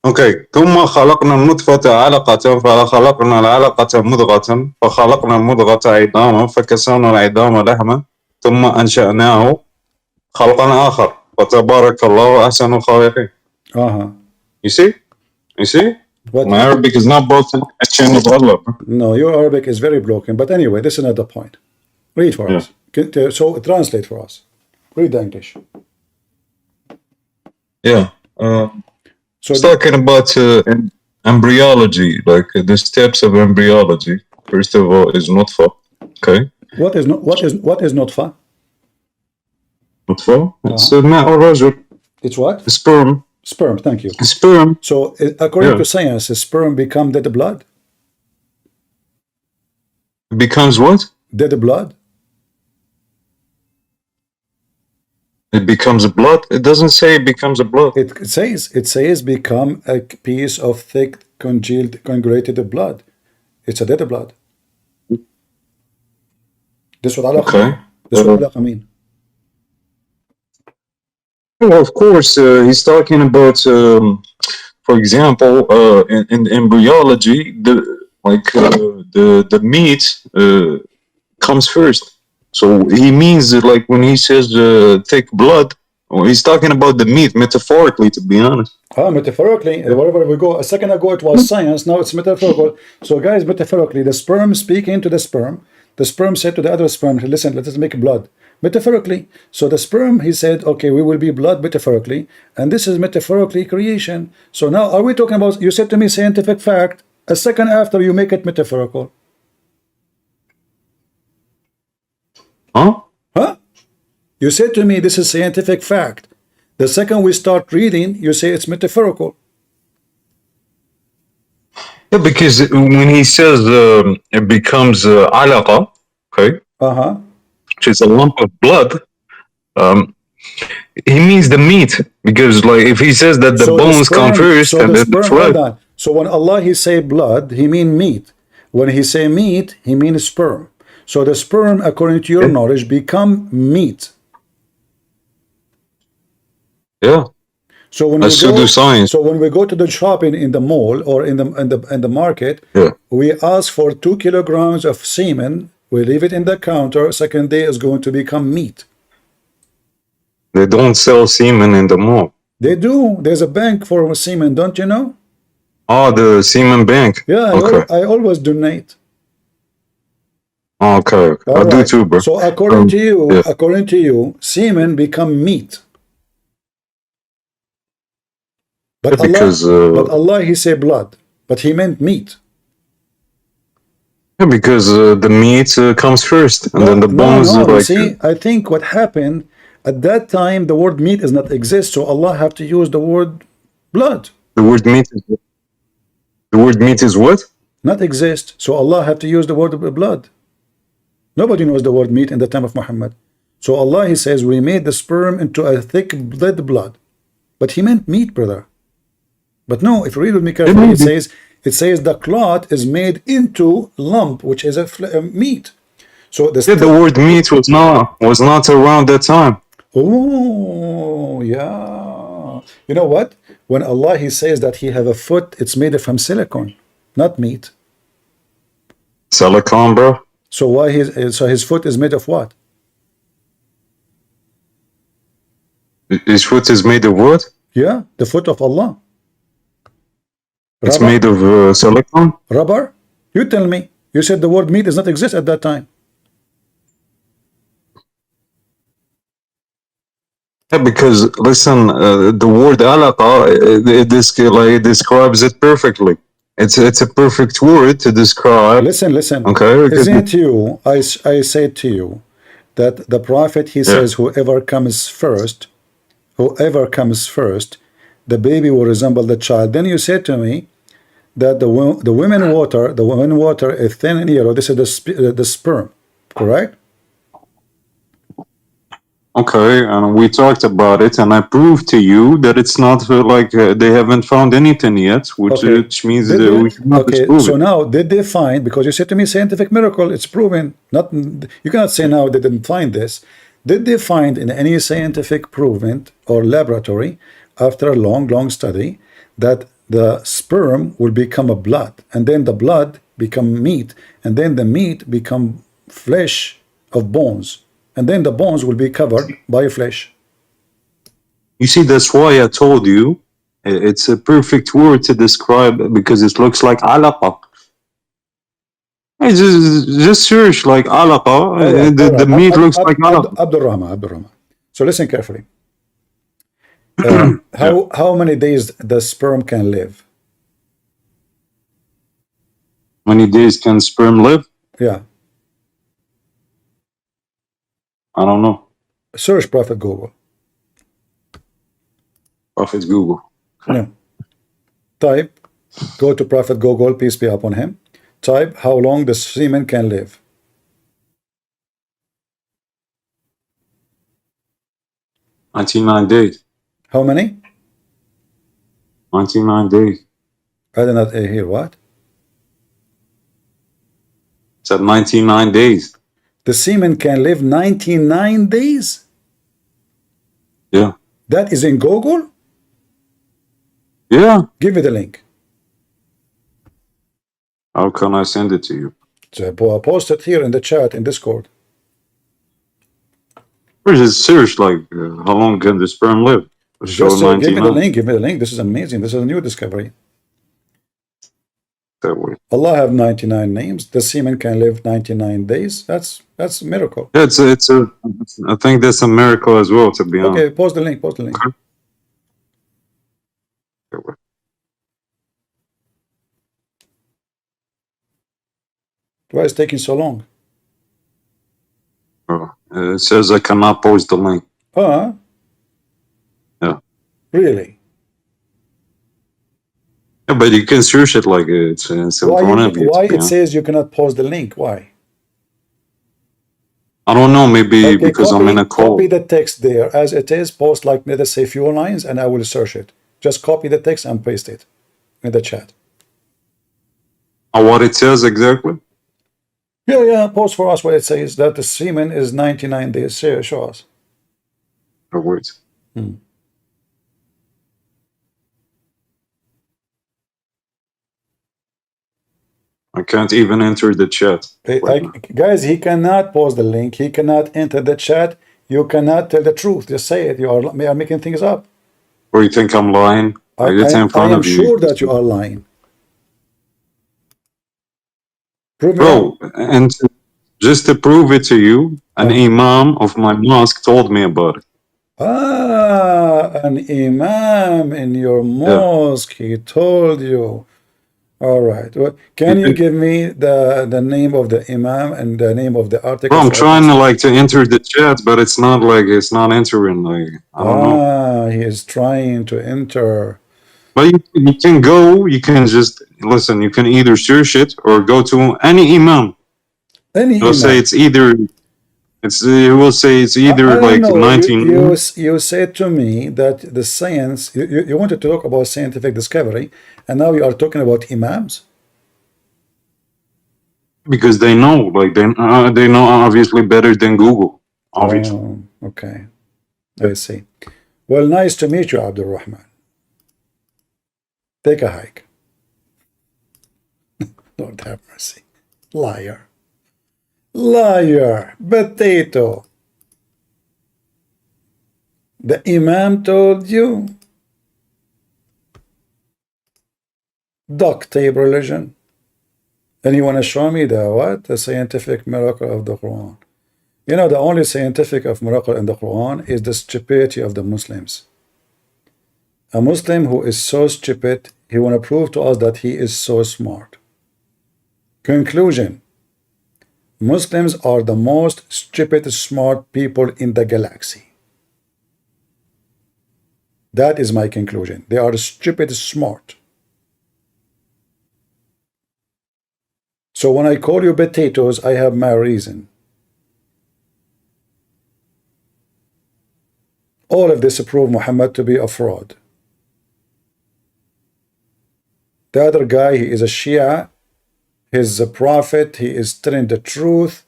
Okay. ثم خلقنا النطفة علقة فخلقنا العلقة مضغة فخلقنا المضغة عظاما فكسونا العظام لحما ثم أنشأناه خلقا آخر فتبارك الله أحسن الخالقين. You see? You see? What? My Arabic is not broken. I chain of Allah. No, your Arabic is very broken. But anyway, this is not the point. Read for us. So translate for us. Read the English. Yeah. So it's talking about embryology, like the steps of embryology. First of all, is nutfa. Okay. What is nutfa? Nutfa. It's ma' al-rajul. It's what? Sperm. Sperm. Thank you. Sperm. So according to science, sperm become dead blood. It becomes what? Dead blood. It becomes blood. It doesn't say it becomes a blood. It says become a piece of thick congelated blood. It's a dead blood. This what Allah Okay. This what Allah mean. Well, of course, he's talking about, for example, in embryology, the meat comes first. So he means that, like, when he says thick blood, well, he's talking about the meat, metaphorically, to be honest. Metaphorically, wherever we go. A second ago it was science, now it's metaphorical. So guys, metaphorically, the sperm speaking to the sperm said to the other sperm, listen, let us make blood. Metaphorically. So the sperm, he said, okay, we will be blood metaphorically, and this is metaphorically creation. So now are we talking about, you said to me scientific fact, a second after you make it metaphorical. Huh? You said to me this is scientific fact. The second we start reading, you say it's metaphorical. Yeah, because when he says it becomes alaqa, okay, which is a lump of blood, he means the meat, because, like, if he says that the bones come first and then the flesh. So when Allah he say blood, he mean meat. When he say meat, he means sperm. So the sperm, according to your knowledge, become meat. Yeah. So when we go to the shopping in the mall or in the market, we ask for 2 kilograms of semen. We leave it in the counter. Second day is going to become meat. They don't sell semen in the mall. They do. There's a bank for semen, don't you know? Oh, the semen bank. Yeah, I always donate. Okay, I do too, bro. So according to you, semen become meat. But Allah, he said blood, but he meant meat. Yeah, because the meat comes first, and then the bones. See, I think what happened at that time, the word meat does not exist, so Allah have to use the word blood. The word meat is what? Not exist, so Allah have to use the word blood. Nobody knows the word meat in the time of Muhammad. So Allah, he says, we made the sperm into a thick dead blood. But he meant meat, brother. But no, if you read with me carefully, it says the clot is made into lump, which is a meat. So the word meat was not around that time. Oh, yeah. You know what? When Allah, he says that he have a foot, it's made from silicone, not meat. Silicone, bro? So his foot is made of what? His foot is made of what? Yeah, the foot of Allah. It's made of silicone? Rubber? You tell me. You said the word meat does not exist at that time. Yeah, because, listen, the word alaqa, it describes it perfectly. It's a perfect word to describe. Listen. Okay, because Isn't you? I said to you that the prophet, he yeah. says, whoever comes first, the baby will resemble the child. Then you said to me that the women water is thin and yellow. This is the sperm, correct? Okay, and we talked about it, and I proved to you that it's not they haven't found anything yet, Okay. which means Did that they? we cannot Okay. disprove So it. now, did they find? Because you said to me, scientific miracle. It's proven. Not. You cannot say now they didn't find this. Did they find in any scientific proven or laboratory after a long study that the sperm will become a blood, and then the blood become meat, and then the meat become flesh of bones, and then the bones will be covered by flesh? You see, that's why I told you it's a perfect word to describe it because it looks like alaqa. Hey, just search like alaqa. All right, The meat looks like alaqa. Abdurrahman. So listen carefully. Yeah. How many days the sperm can live? Many days can sperm live? Yeah. I don't know. Search Prophet Google. Prophet Google. Yeah. Type. Go to Prophet Google, peace be upon him. Type how long the semen can live. 99 days. How many? 99 days. I did not hear what? It's at 99 days. The semen can live 99 days? Yeah. That is in Google? Yeah. Give me the link. How can I send it to you? So post it here in the chat in Discord. Where's it search like how long can the sperm live? Show Just give me the 99. link. Give me the link. This is amazing. This is a new discovery. That way. Allah have 99 names. The semen can live 99 days. That's a miracle. Yeah, I think that's a miracle as well, to be honest. Okay, post the link. Post the link. That way. Why is it taking so long? It says I cannot post the link. Huh? Yeah. Really? Yeah, but you can search it like it's in front of you. Why it says you cannot post the link? Why? I don't know, maybe Okay, because I'm in a call. Copy the text there as it is. Post like, let us say, few lines, and I will search it. Just copy the text and paste it in the chat. What it says exactly? Yeah. Post for us what it says, that the semen is 99 days. Show us. Oh, wait. I can't even enter the chat. Guys, he cannot post the link. He cannot enter the chat. You cannot tell the truth. Just say it. You are making things up. Or you think I'm lying? I am sure that you are lying. Prove Bro, and just to prove it to you, an imam of my mosque told me about it. An imam in your mosque, he told you. All right. Well, can you give me the name of the imam and the name of the article? Bro, I'm trying to enter the chat, but it's not entering. I don't know. He is trying to enter. But you can go. You can just listen. You can either search it or go to any imam. It'll say it's either. It will say it's either like 19. You said to me that the science. You wanted to talk about scientific discovery, and now you are talking about imams. Because they know, they know obviously better than Google. Obviously. Oh, okay. I see. Well, nice to meet you, Abdul Rahman. Take a hike. Lord have mercy. Liar. Liar. Potato. The imam told you. Duct tape religion. And you want to show me the what? The scientific miracle of the Quran. You know, the only scientific miracle in the Quran is the stupidity of the Muslims. A Muslim who is so stupid, he want to prove to us that he is so smart. Conclusion: Muslims are the most stupid smart people in the galaxy. That is my conclusion. They are stupid smart. So when I call you potatoes, I have my reason. All of this prove Muhammad to be a fraud. The other guy, he is a Shia. He's a prophet. He is telling the truth.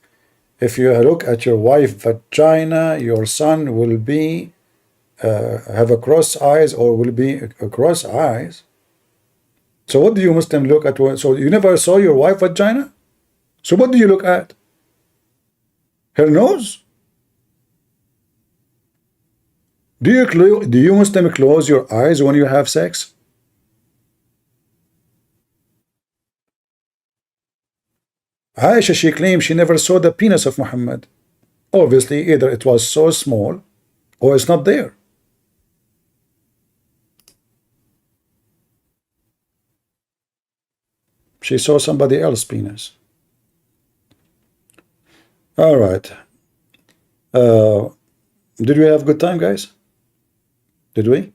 If you look at your wife's vagina, your son will be have a cross eyes or will be a cross eyes. So what do you Muslim look at? So you never saw your wife's vagina? So what do you look at? Her nose? Do you Muslim close your eyes when you have sex? Aisha, she claims she never saw the penis of Muhammad. Obviously, either it was so small or it's not there. She saw somebody else's penis. All right. Did we have good time, guys? Did we?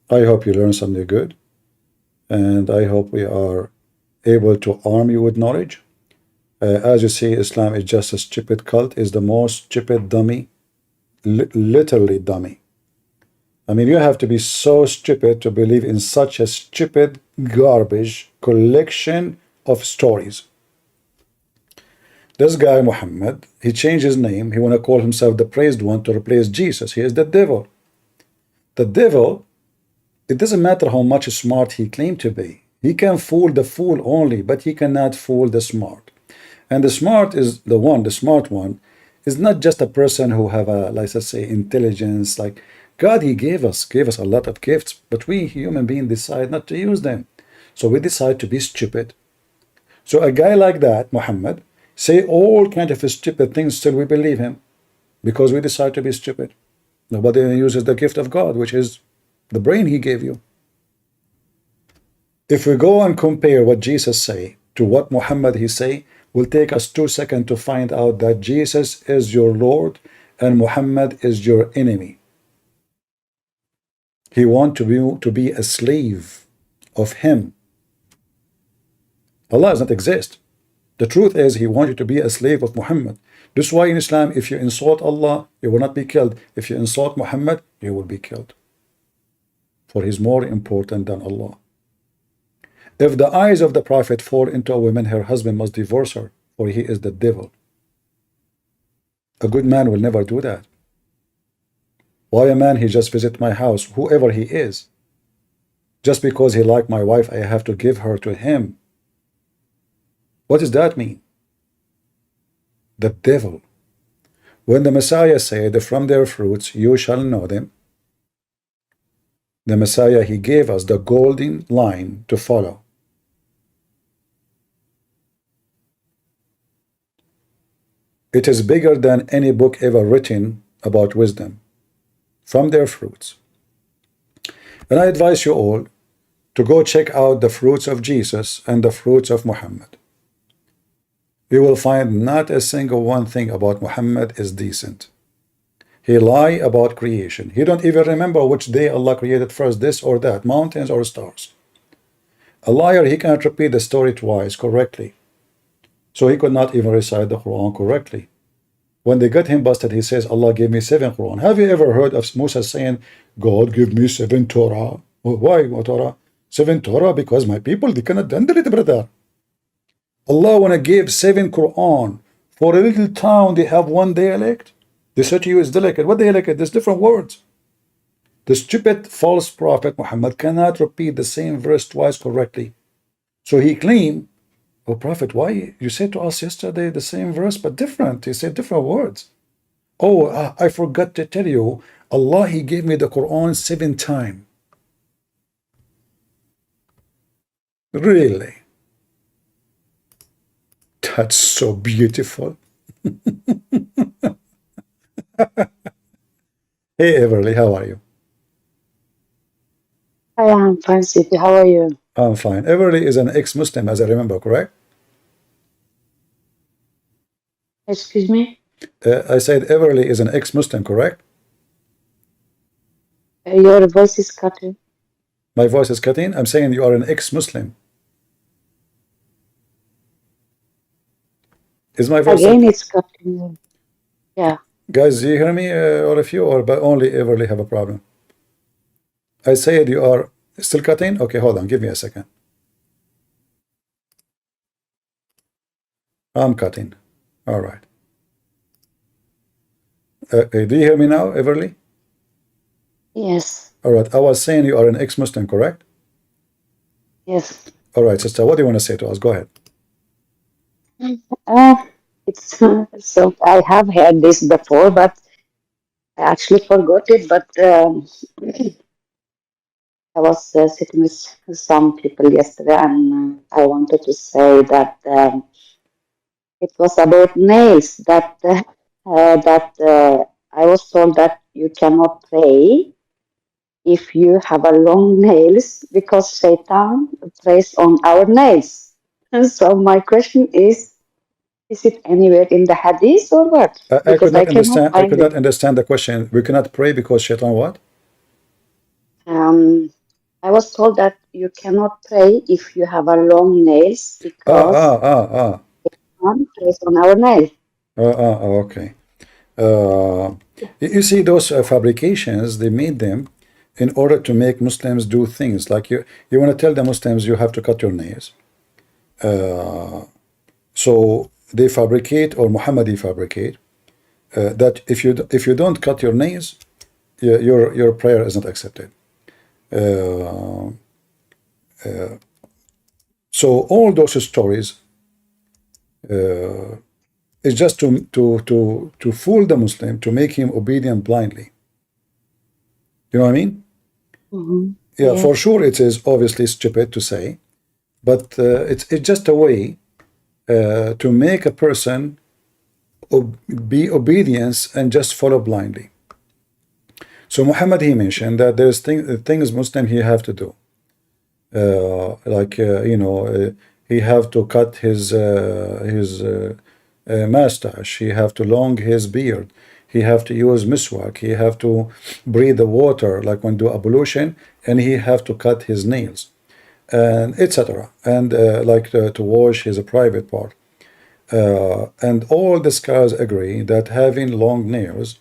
I hope you learned something good. And I hope we are able to arm you with knowledge. As you see, Islam is just a stupid cult. Is the most stupid dummy. Literally dummy. I mean, you have to be so stupid to believe in such a stupid garbage collection of stories. This guy Muhammad, he changed his name. He want to call himself the praised one to replace Jesus. He is the devil. The devil, it doesn't matter how much smart he claimed to be. He can fool the fool only, but he cannot fool the smart. And the smart is the smart one is not just a person who have a, like, let's say, intelligence. Like God, he gave us a lot of gifts, but we human beings decide not to use them. So we decide to be stupid. So a guy like that, Muhammad, say all kind of stupid things, still we believe him because we decide to be stupid. Nobody uses the gift of God, which is the brain he gave you. If we go and compare what Jesus say to what Muhammad he say, will take us 2 seconds to find out that Jesus is your Lord and Muhammad is your enemy. He want to be a slave of him. Allah does not exist. The truth is he wants you to be a slave of Muhammad. This is why in Islam, if you insult Allah, you will not be killed. If you insult Muhammad, you will be killed. For he's more important than Allah. If the eyes of the Prophet fall into a woman, her husband must divorce her, for he is the devil. A good man will never do that. Why a man, he just visit my house, whoever he is. Just because he like my wife, I have to give her to him. What does that mean? The devil. When the Messiah said, from their fruits you shall know them, the Messiah, he gave us the golden line to follow. It is bigger than any book ever written about wisdom. From their fruits. And I advise you all to go check out the fruits of Jesus and the fruits of Muhammad. You will find not a single one thing about Muhammad is decent. He lie about creation. He don't even remember which day Allah created first, this or that, mountains or stars. A liar, he cannot repeat the story twice correctly. So he could not even recite the Quran correctly. When they got him busted, he says, Allah gave me 7 Quran. Have you ever heard of Musa saying, God give me 7 Torah? Why Torah? 7 Torah because my people, they cannot handle it, brother. Allah wanna give 7 Quran. For a little town, they have 1 dialect. They say to you is delicate. What dialect? There's different words. The stupid false prophet Muhammad cannot repeat the same verse twice correctly. So he claimed, oh prophet, why you said to us yesterday the same verse but different? He said different words. Oh, I forgot to tell you, Allah, he gave me the Quran 7 times. Really? That's so beautiful. Hey Everly, how are you? Hi, I'm fine, Siti. How are you? I'm fine. Everly is an ex-Muslim, as I remember, correct? Excuse me? I said Everly is an ex-Muslim, correct? Your voice is cutting. My voice is cutting. I'm saying you are an ex-Muslim. Is my voice... Again, it's cutting. Yeah. Guys, do you hear me, all of you, or but only Everly have a problem? I said you are still cutting? Okay, hold on. Give me a second. I'm cutting. All right. Do you hear me now, Everly? Yes. All right. I was saying you are an ex-Muslim, correct? Yes. All right, sister. What do you want to say to us? Go ahead. Uh, it's so I have heard this before, but I actually forgot it. But I was sitting with some people yesterday, and I wanted to say that it was about nails. I was told that you cannot pray if you have a long nails because Shaitan plays on our nails. And so my question is it anywhere in the Hadith or what? I could Because I not cannot understand. I could find it. not understand the question. We cannot pray because Shaitan what? Um, I was told that you cannot pray if you have a long nails Ah, because ah, ah, ah. Shaitan plays on our nail. Okay. You see, those fabrications, they made them in order to make Muslims do things. Like you want to tell the Muslims you have to cut your nails. So they fabricate, or Muhammadi fabricate, that if you don't cut your nails, your prayer is not accepted. Uh, so all those stories is just to fool the Muslim, to make him obedient blindly. You know what I mean? Mm-hmm. Yeah, for Yes. sure it is obviously stupid to say, but it's just a way to make a person be obedience and just follow blindly. So Muhammad, he mentioned that there's things Muslim he have to do, he have to cut his mustache, he have to long his beard, he have to use miswak, he have to breathe the water like when do ablution, and he have to cut his nails, and etc. And to wash his private part. And all the scholars agree that having long nails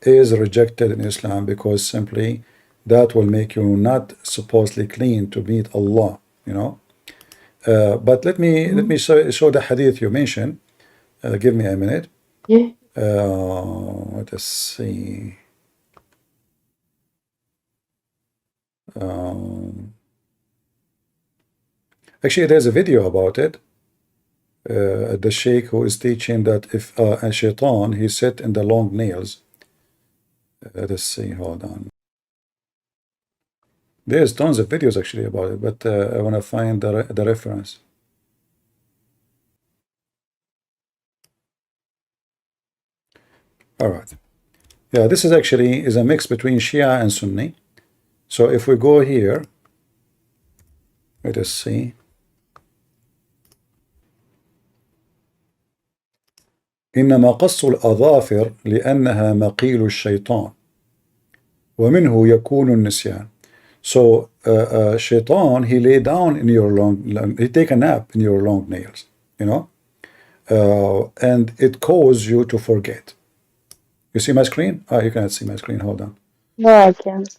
is rejected in Islam because simply that will make you not supposedly clean to meet Allah, you know. But let me show the hadith you mentioned. Give me a minute. Yeah. Let us see. Actually, there's a video about it. The sheikh who is teaching that if a shaitan, he sit in the long nails. Let us see, hold on. There's tons of videos actually about it, but I want to find the reference. All right. Yeah, this is actually is a mix between Shia and Sunni. So if we go here, let us see. إنما قص الأظافر لأنها مقيل الشيطان ومنه يكون النسيان. So shaitan, he lay down in your he take a nap in your long nails, you know, and it causes you to forget. You see my screen? Ah, you cannot see my screen. Hold on. No, I can't.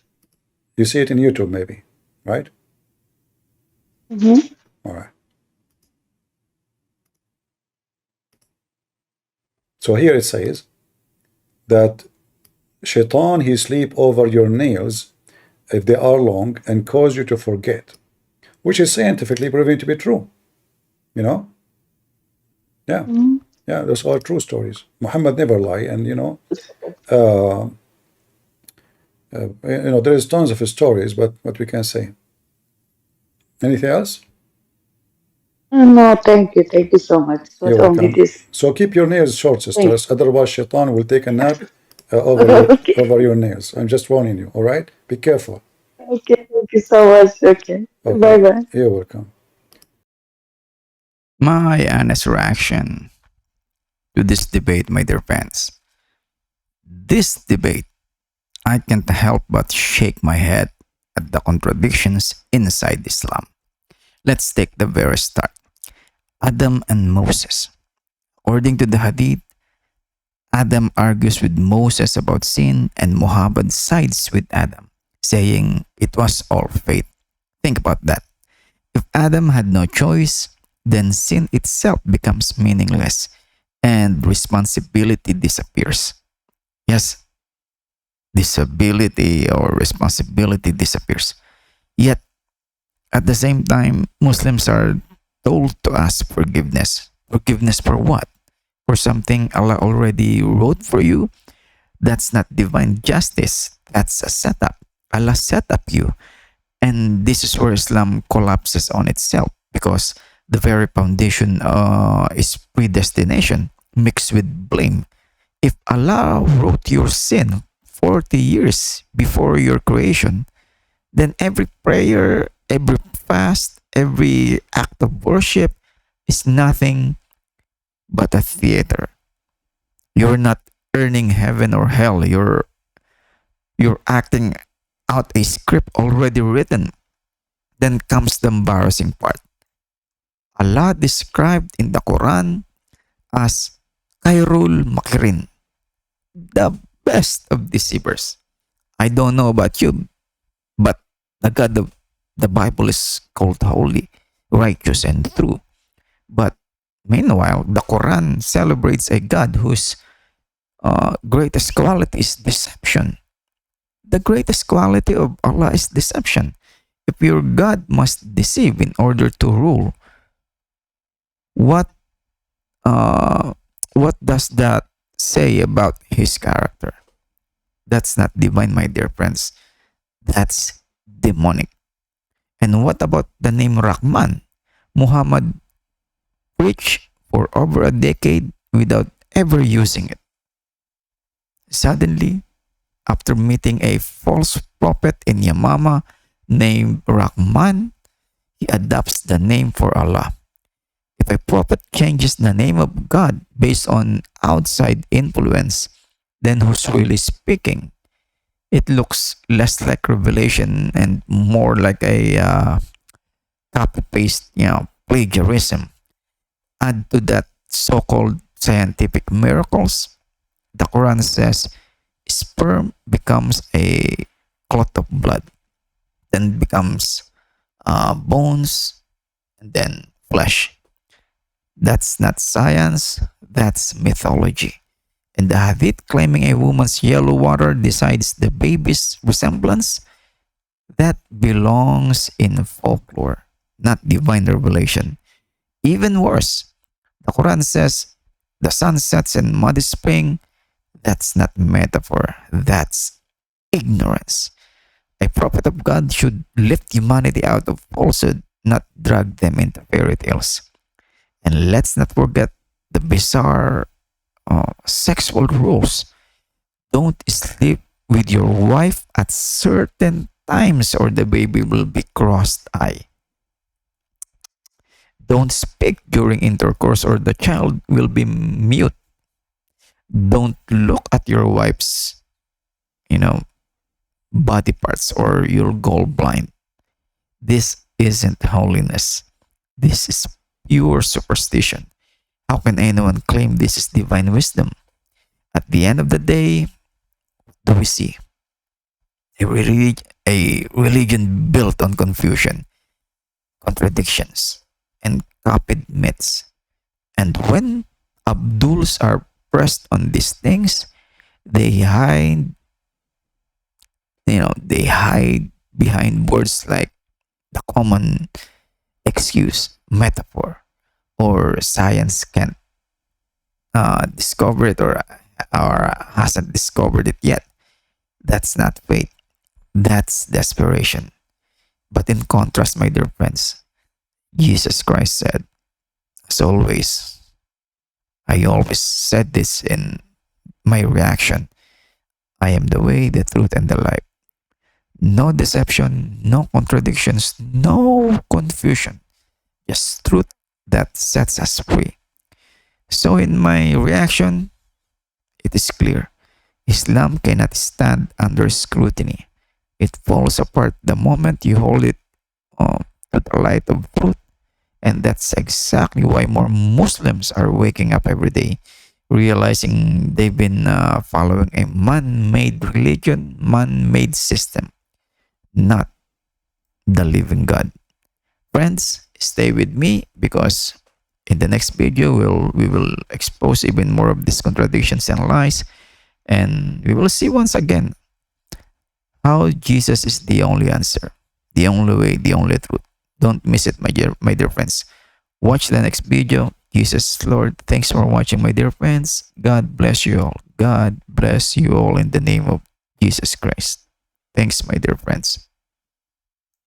You see it in YouTube, maybe, right? Mm-hmm. All right. So here it says that shaitan, he sleep over your nails if they are long and cause you to forget, which is scientifically proven to be true. You know? Yeah. Mm-hmm. Yeah, those are true stories. Muhammad never lie, and there is tons of stories, but what we can say. Anything else? No, thank you. Thank you so much. It was You're only welcome. this. So keep your nails short, Thank sisters. Otherwise, shaitan will take a nap you. Okay. over your nails. I'm just warning you. All right? Be careful. Okay. Thank you so much. Okay. Okay, Bye bye. you're welcome. My honest reaction to this debate, my dear friends. This debate, I can't help but shake my head at the contradictions inside Islam. Let's take the very start. Adam and Moses. According to the Hadith, Adam argues with Moses about sin and Muhammad sides with Adam, saying it was all fate. Think about that. If Adam had no choice, then sin itself becomes meaningless and responsibility disappears. Yes, disability or responsibility disappears. Yet, at the same time, Muslims are told to ask forgiveness. Forgiveness for what? For something Allah already wrote for you? That's not divine justice. That's a setup. Allah set up you. And this is where Islam collapses on itself because the very foundation is predestination mixed with blame. If Allah wrote your sin 40 years before your creation, then every prayer, every fast, every act of worship is nothing but a theater. You're not earning heaven or hell. You're acting out a script already written. Then comes the embarrassing part. Allah described in the Quran as Khairul Makirin, the best of deceivers. I don't know about you, but the God of the Bible is called holy, righteous, and true. But meanwhile, the Quran celebrates a God whose greatest quality is deception. The greatest quality of Allah is deception. If your God must deceive in order to rule, what uh, what does that say about his character? That's not divine, my dear friends. That's demonic. And what about the name Rahman? Muhammad preached for over a decade without ever using it. Suddenly, after meeting a false prophet in Yamama named Rahman, he adopts the name for Allah. If a prophet changes the name of God based on outside influence, then who's really speaking? It looks less like revelation and more like a copy paste, plagiarism. Add to that so-called scientific miracles. The Quran says sperm becomes a clot of blood, then becomes bones, and then flesh. That's not science, that's mythology. And the Hadith claiming a woman's yellow water decides the baby's resemblance, that belongs in folklore, not divine revelation. Even worse, the Quran says the sun sets in muddy spring. That's not metaphor, that's ignorance. A prophet of God should lift humanity out of falsehood, not drag them into fairy tales. And let's not forget the bizarre sexual rules. Don't sleep with your wife at certain times or the baby will be crossed-eyed. Don't speak during intercourse or the child will be mute. Don't look at your wife's, body parts or you'll go blind. This isn't holiness. This is pure superstition. How can anyone claim this is divine wisdom? At the end of the day, do we see a religion built on confusion, contradictions, and copied myths? And when Abduls are pressed on these things, they hide, they hide behind words like the common excuse, metaphor, or science can't discover it or hasn't discovered it yet. That's not faith. That's desperation. But in contrast, my dear friends, Jesus Christ said, as always, I always said this in my reaction, I am the way, the truth, and the life. No deception, no contradictions, no confusion. Just truth that sets us free. So, in my reaction, it is clear Islam cannot stand under scrutiny. It falls apart the moment you hold it to the light of truth. And that's exactly why more Muslims are waking up every day, realizing they've been following a man made religion, man made system, not the living God. Friends, stay with me because in the next video we will expose even more of these contradictions and lies, and we will see once again how Jesus is the only answer, the only way, the only truth. Don't miss it, my dear friends. Watch the next video. Jesus is Lord. Thanks for watching, my dear friends. God bless you all. God bless you all in the name of Jesus Christ. Thanks, my dear friends.